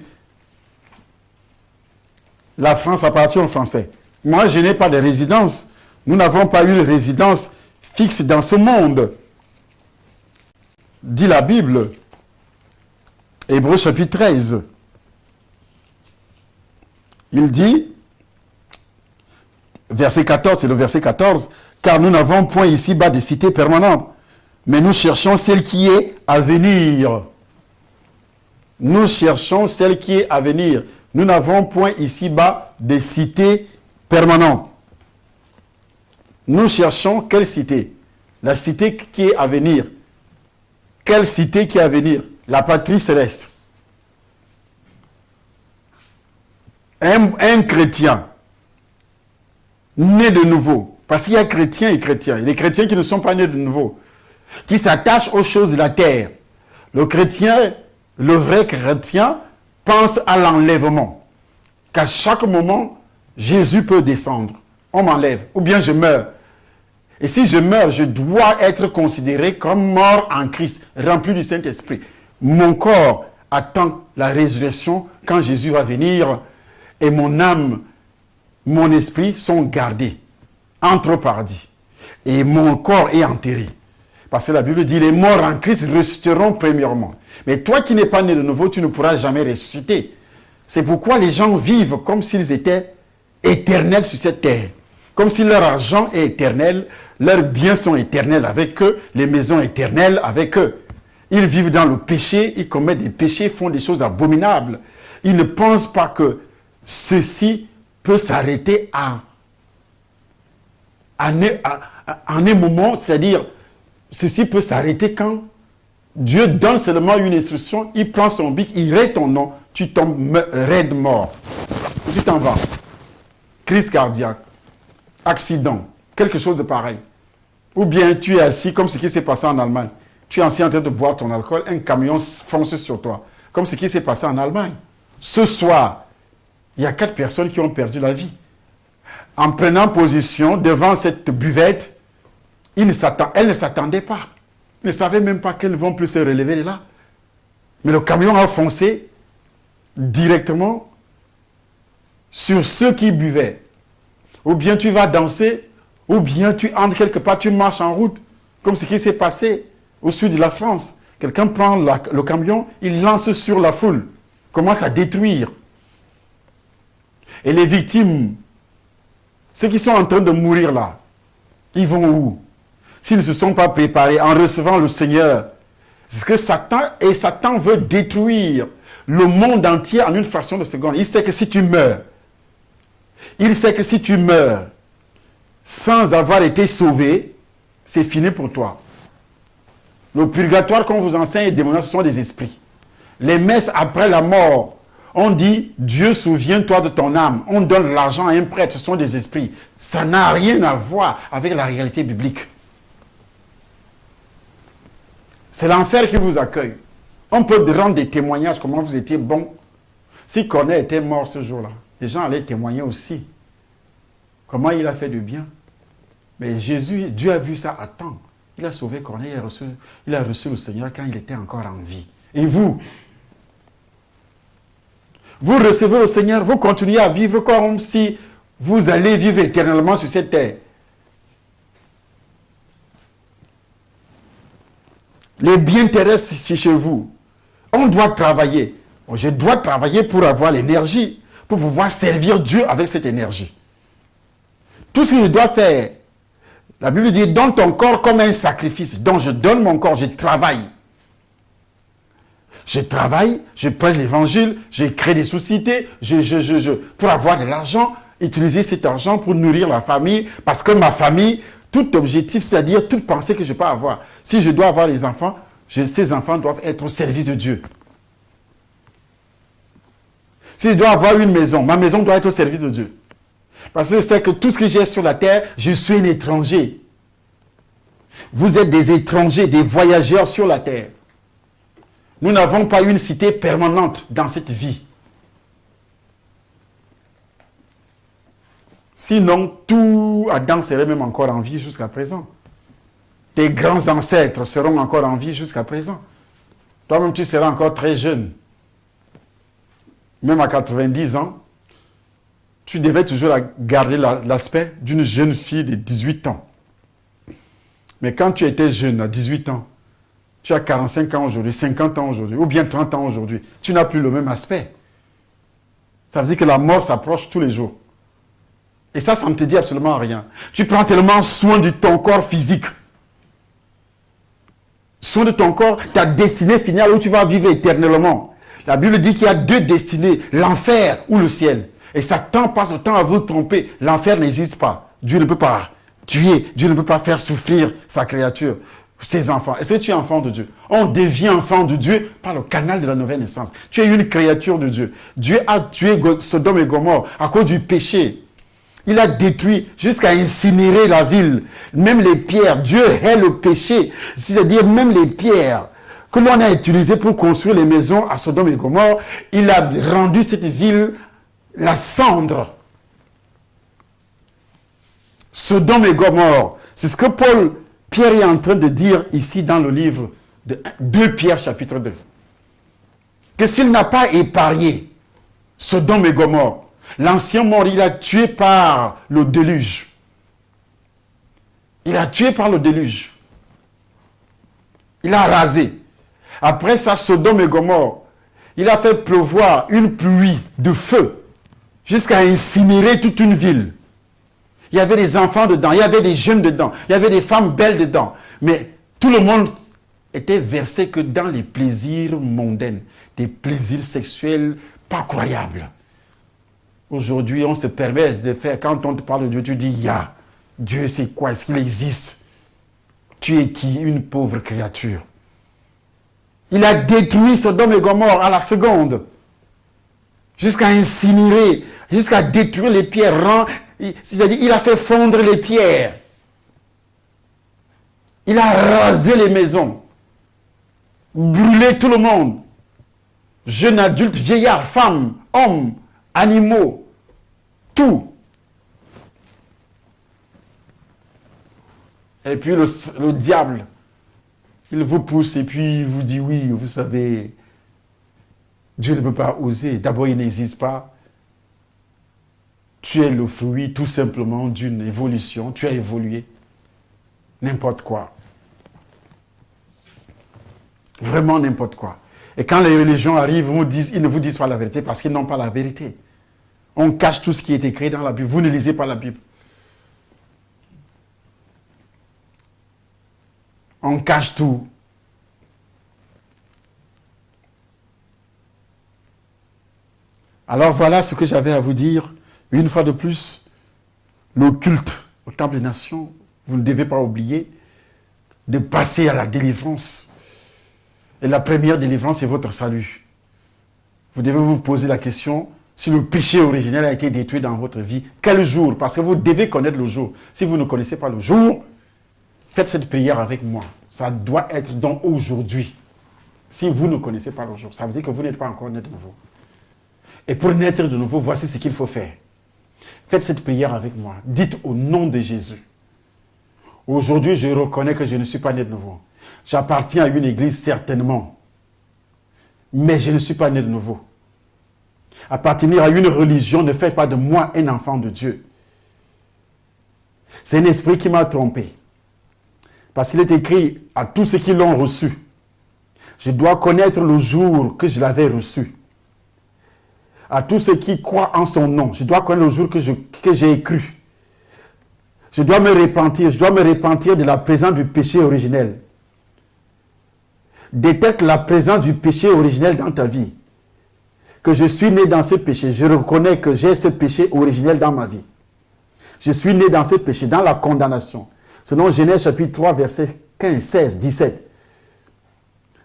la France appartient aux Français. Moi, je n'ai pas de résidence. Nous n'avons pas eu de résidence fixe dans ce monde. Dit la Bible. Hébreux chapitre 13. Il dit, verset 14, c'est le verset 14, car nous n'avons point ici-bas de cité permanente, mais nous cherchons celle qui est à venir. Nous cherchons celle qui est à venir. Nous n'avons point ici-bas de cité permanente. Nous cherchons quelle cité? La cité qui est à venir. Quelle cité qui est à venir? La patrie céleste. Un chrétien né de nouveau, parce qu'il y a chrétiens et chrétiens, et les chrétiens qui ne sont pas nés de nouveau, qui s'attachent aux choses de la terre. Le chrétien, le vrai chrétien, pense à l'enlèvement. Qu'à chaque moment, Jésus peut descendre. On m'enlève, ou bien je meurs. Et si je meurs, je dois être considéré comme mort en Christ, rempli du Saint-Esprit. Mon corps attend la résurrection quand Jésus va venir. Et mon âme, mon esprit sont gardés, entre paradis. Et mon corps est enterré. Parce que la Bible dit, les morts en Christ ressusciteront premièrement. Mais toi qui n'es pas né de nouveau, tu ne pourras jamais ressusciter. C'est pourquoi les gens vivent comme s'ils étaient éternels sur cette terre. Comme si leur argent est éternel, leurs biens sont éternels avec eux, les maisons éternelles avec eux. Ils vivent dans le péché, ils commettent des péchés, font des choses abominables. Ils ne pensent pas que ceci peut s'arrêter en un moment, c'est-à-dire, ceci peut s'arrêter quand Dieu donne seulement une instruction, il prend son bic, il raie ton nom, tu tombes raide mort. Tu t'en vas. Crise cardiaque, accident, quelque chose de pareil. Ou bien tu es assis, comme ce qui s'est passé en Allemagne. Tu es assis en train de boire ton alcool, un camion fonce sur toi, comme ce qui s'est passé en Allemagne. Ce soir, il y a 4 personnes qui ont perdu la vie. En prenant position devant cette buvette, elles ne s'attendaient pas. Ils ne savaient même pas qu'elles ne vont plus se relever de là. Mais le camion a foncé directement sur ceux qui buvaient. Ou bien tu vas danser, ou bien tu entres quelque part, tu marches en route, comme ce qui s'est passé au sud de la France. Quelqu'un prend le camion, il lance sur la foule, commence à détruire. Et les victimes, ceux qui sont en train de mourir là, ils vont où? S'ils ne se sont pas préparés en recevant le Seigneur, c'est que Satan veut détruire le monde entier en une fraction de seconde. Il sait que si tu meurs, sans avoir été sauvé, c'est fini pour toi. Le purgatoire qu'on vous enseigne et démoniaque, ce sont des esprits. Les messes après la mort, on dit, Dieu, souviens-toi de ton âme. On donne l'argent à un prêtre, ce sont des esprits. Ça n'a rien à voir avec la réalité biblique. C'est l'enfer qui vous accueille. On peut rendre des témoignages, comment vous étiez bon. Si Corneille était mort ce jour-là, les gens allaient témoigner aussi. Comment il a fait du bien. Mais Dieu a vu ça à temps. Il a sauvé Corneille, il a reçu le Seigneur quand il était encore en vie. Et vous recevez le Seigneur, vous continuez à vivre comme si vous allez vivre éternellement sur cette terre. Les biens terrestres chez vous. On doit travailler. Je dois travailler pour avoir l'énergie, pour pouvoir servir Dieu avec cette énergie. Tout ce que je dois faire, la Bible dit, donne ton corps comme un sacrifice. Donc je donne mon corps, je travaille. Je travaille, je prêche l'évangile, je crée des sociétés, pour avoir de l'argent, utiliser cet argent pour nourrir la famille, parce que ma famille, tout objectif, c'est-à-dire toute pensée que je peux avoir. Si je dois avoir des enfants, ces enfants doivent être au service de Dieu. Si je dois avoir une maison, ma maison doit être au service de Dieu. Parce que c'est que tout ce que j'ai sur la terre, je suis un étranger. Vous êtes des étrangers, des voyageurs sur la terre. Nous n'avons pas une cité permanente dans cette vie. Sinon, tout Adam serait même encore en vie jusqu'à présent. Tes grands ancêtres seront encore en vie jusqu'à présent. Toi-même, tu seras encore très jeune. Même à 90 ans, tu devais toujours garder l'aspect d'une jeune fille de 18 ans. Mais quand tu étais jeune, à 18 ans, tu as 45 ans aujourd'hui, 50 ans aujourd'hui, ou bien 30 ans aujourd'hui, tu n'as plus le même aspect. Ça veut dire que la mort s'approche tous les jours. Et ça ne te dit absolument rien. Tu prends tellement soin de ton corps physique. Soin de ton corps, ta destinée finale où tu vas vivre éternellement. La Bible dit qu'il y a deux destinées, l'enfer ou le ciel. Et Satan passe le temps à vous tromper. L'enfer n'existe pas. Dieu ne peut pas tuer. Dieu ne peut pas faire souffrir sa créature, ses enfants. Est-ce que tu es enfant de Dieu? On devient enfant de Dieu par le canal de la nouvelle naissance. Tu es une créature de Dieu. Dieu a tué Sodome et Gomorrhe à cause du péché. Il a détruit jusqu'à incinérer la ville. Même les pierres. Dieu hait le péché. C'est-à-dire même les pierres que l'on a utilisées pour construire les maisons à Sodome et Gomorrhe. Il a rendu cette ville la cendre. Sodome et Gomorrhe. C'est ce que Pierre est en train de dire ici dans le livre de 2 Pierre chapitre 2. Que s'il n'a pas épargné Sodome et Gomorrhe, l'ancien mort, il a tué par le déluge. Il a tué par le déluge. Il a rasé. Après ça, Sodome et Gomorrhe, il a fait pleuvoir une pluie de feu jusqu'à incinérer toute une ville. Il y avait des enfants dedans, il y avait des jeunes dedans, il y avait des femmes belles dedans. Mais tout le monde était versé que dans les plaisirs mondains, des plaisirs sexuels pas croyables. Aujourd'hui, on se permet de faire, quand on te parle de Dieu, tu dis, ya, Dieu c'est quoi? Est-ce qu'il existe? Tu es qui? Une pauvre créature. Il a détruit Sodome et Gomorrhe à la seconde. Jusqu'à incinérer, jusqu'à détruire les pierres. C'est-à-dire, il a fait fondre les pierres. Il a rasé les maisons. Brûlé tout le monde. Jeunes, adultes, vieillards, femmes, hommes, animaux. Tout. Et puis le diable, il vous pousse et puis il vous dit, oui, vous savez, Dieu ne peut pas oser. D'abord, il n'existe pas. Tu es le fruit tout simplement d'une évolution. Tu as évolué. N'importe quoi. Vraiment n'importe quoi. Et quand les religions arrivent, ils ne vous disent pas la vérité parce qu'ils n'ont pas la vérité. On cache tout ce qui est écrit dans la Bible. Vous ne lisez pas la Bible. On cache tout. Alors voilà ce que j'avais à vous dire. Une fois de plus, le culte au Temple des Nations, vous ne devez pas oublier de passer à la délivrance. Et la première délivrance est votre salut. Vous devez vous poser la question, si le péché originel a été détruit dans votre vie, quel jour? Parce que vous devez connaître le jour. Si vous ne connaissez pas le jour, faites cette prière avec moi. Ça doit être dans aujourd'hui. Si vous ne connaissez pas le jour, ça veut dire que vous n'êtes pas encore né de nouveau. Et pour naître de nouveau, voici ce qu'il faut faire. Faites cette prière avec moi. Dites au nom de Jésus. Aujourd'hui, je reconnais que je ne suis pas né de nouveau. J'appartiens à une église certainement. Mais je ne suis pas né de nouveau. Appartenir à une religion ne fait pas de moi un enfant de Dieu. C'est un esprit qui m'a trompé. Parce qu'il est écrit à tous ceux qui l'ont reçu. Je dois connaître le jour que je l'avais reçu. À tous ceux qui croient en son nom. Je dois connaître le jour que j'ai cru. Je dois me repentir de la présence du péché originel. Détecte la présence du péché originel dans ta vie. Que je suis né dans ce péché. Je reconnais que j'ai ce péché originel dans ma vie. Je suis né dans ce péché, dans la condamnation. Selon Genèse chapitre 3, versets 15, 16, 17.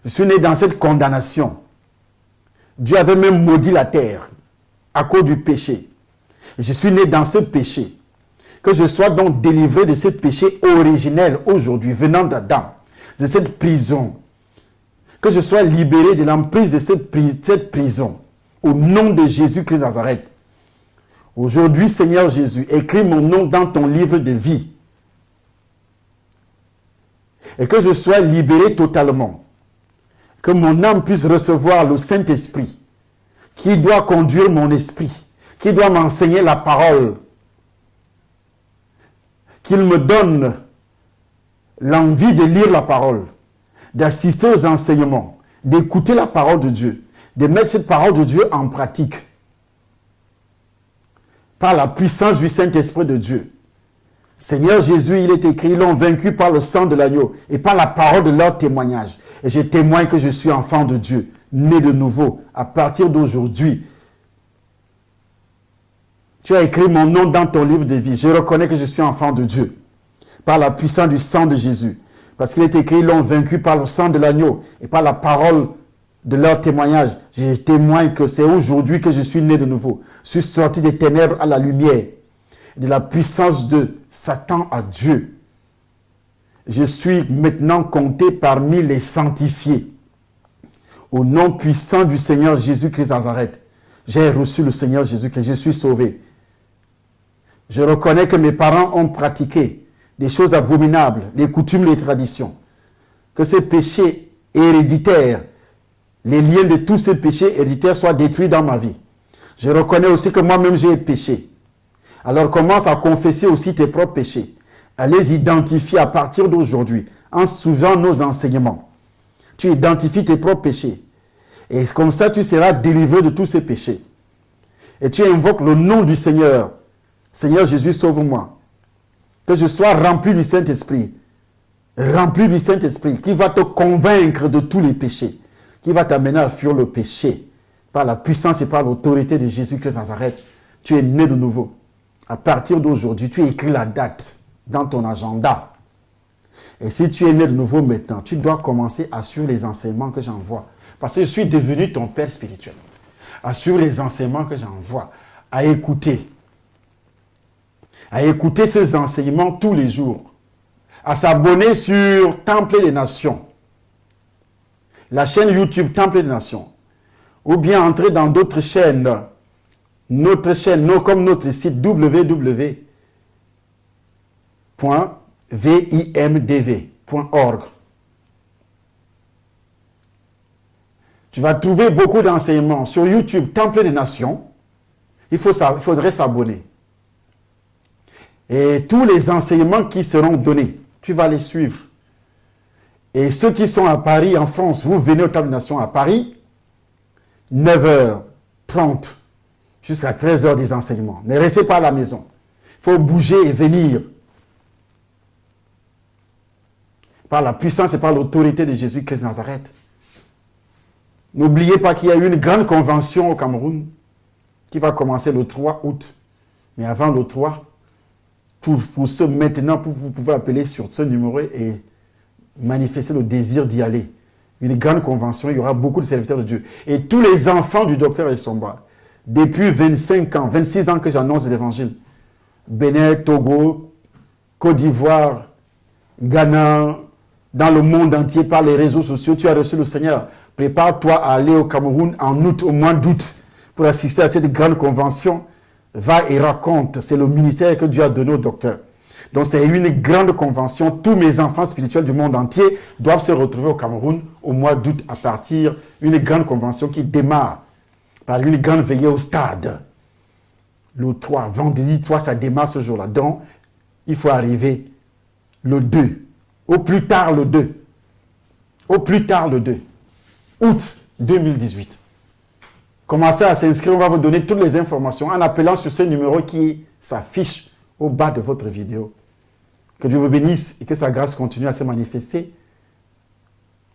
Je suis né dans cette condamnation. Dieu avait même maudit la terre à cause du péché. Et je suis né dans ce péché. Que je sois donc délivré de ce péché originel aujourd'hui, venant d'Adam, de cette prison. Que je sois libéré de l'emprise de cette prison. Au nom de Jésus-Christ de Nazareth. Aujourd'hui, Seigneur Jésus, écris mon nom dans ton livre de vie. Et que je sois libéré totalement. Que mon âme puisse recevoir le Saint-Esprit qui doit conduire mon esprit, qui doit m'enseigner la parole. Qu'il me donne l'envie de lire la parole, d'assister aux enseignements, d'écouter la parole de Dieu, de mettre cette parole de Dieu en pratique. Par la puissance du Saint-Esprit de Dieu. Seigneur Jésus, il est écrit, ils l'ont vaincu par le sang de l'agneau et par la parole de leur témoignage. Et je témoigne que je suis enfant de Dieu, né de nouveau, à partir d'aujourd'hui. Tu as écrit mon nom dans ton livre de vie. Je reconnais que je suis enfant de Dieu, par la puissance du sang de Jésus. Parce qu'il est écrit, ils l'ont vaincu par le sang de l'agneau et par la parole de leur témoignage. Je témoigne que c'est aujourd'hui que je suis né de nouveau. Je suis sorti des ténèbres à la lumière, de la puissance de Satan à Dieu. Je suis maintenant compté parmi les sanctifiés. Au nom puissant du Seigneur Jésus-Christ Nazareth, j'ai reçu le Seigneur Jésus-Christ, je suis sauvé. Je reconnais que mes parents ont pratiqué des choses abominables, les coutumes, les traditions. Que ces péchés héréditaires, les liens de tous ces péchés héréditaires soient détruits dans ma vie. Je reconnais aussi que moi-même j'ai péché. Alors commence à confesser aussi tes propres péchés, à les identifier à partir d'aujourd'hui, en suivant nos enseignements. Tu identifies tes propres péchés. Et comme ça, tu seras délivré de tous ces péchés. Et tu invoques le nom du Seigneur. Seigneur Jésus, sauve-moi. Que je sois rempli du Saint-Esprit. Rempli du Saint-Esprit, qui va te convaincre de tous les péchés, qui va t'amener à fuir le péché. Par la puissance et par l'autorité de Jésus-Christ Nazareth, tu es né de nouveau. À partir d'aujourd'hui, tu écris la date dans ton agenda. Et si tu es né de nouveau maintenant, tu dois commencer à suivre les enseignements que j'envoie. Parce que je suis devenu ton père spirituel. À suivre les enseignements que j'envoie. À écouter. À écouter ces enseignements tous les jours. À s'abonner sur Temple des Nations. La chaîne YouTube Temple des Nations. Ou bien entrer dans d'autres chaînes. Notre chaîne, comme notre site www.vimdv.org. Tu vas trouver beaucoup d'enseignements sur YouTube, Temple des Nations. Il faudrait s'abonner. Et tous les enseignements qui seront donnés, tu vas les suivre. Et ceux qui sont à Paris, en France, vous venez au Temple des Nations à Paris, 9h30 jusqu'à 13h des enseignements. Ne restez pas à la maison. Il faut bouger et venir. Par la puissance et par l'autorité de Jésus-Christ de Nazareth. N'oubliez pas qu'il y a eu une grande convention au Cameroun qui va commencer le 3 août. Mais avant le 3, pour ceux maintenant, vous pouvez appeler sur ce numéro et manifester le désir d'y aller. Une grande convention, il y aura beaucoup de serviteurs de Dieu. Et tous les enfants du docteur Essomba, depuis 25 ans, 26 ans que j'annonce l'évangile, Bénin, Togo, Côte d'Ivoire, Ghana, dans le monde entier, par les réseaux sociaux, tu as reçu le Seigneur. Prépare-toi à aller au Cameroun en août, au mois d'août, pour assister à cette grande convention. Va et raconte, c'est le ministère que Dieu a donné au docteur. Donc c'est une grande convention. Tous mes enfants spirituels du monde entier doivent se retrouver au Cameroun au mois d'août à partir d'une grande convention qui démarre par une grande veillée au stade. Le 3, vendredi 3, ça démarre ce jour-là. Donc, il faut arriver le 2. Au plus tard le 2. Au plus tard le 2. Août 2018. Commencez à s'inscrire, on va vous donner toutes les informations en appelant sur ce numéro qui s'affiche au bas de votre vidéo. Que Dieu vous bénisse et que sa grâce continue à se manifester.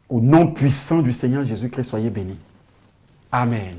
Au nom puissant du Seigneur Jésus-Christ, soyez bénis. Amen.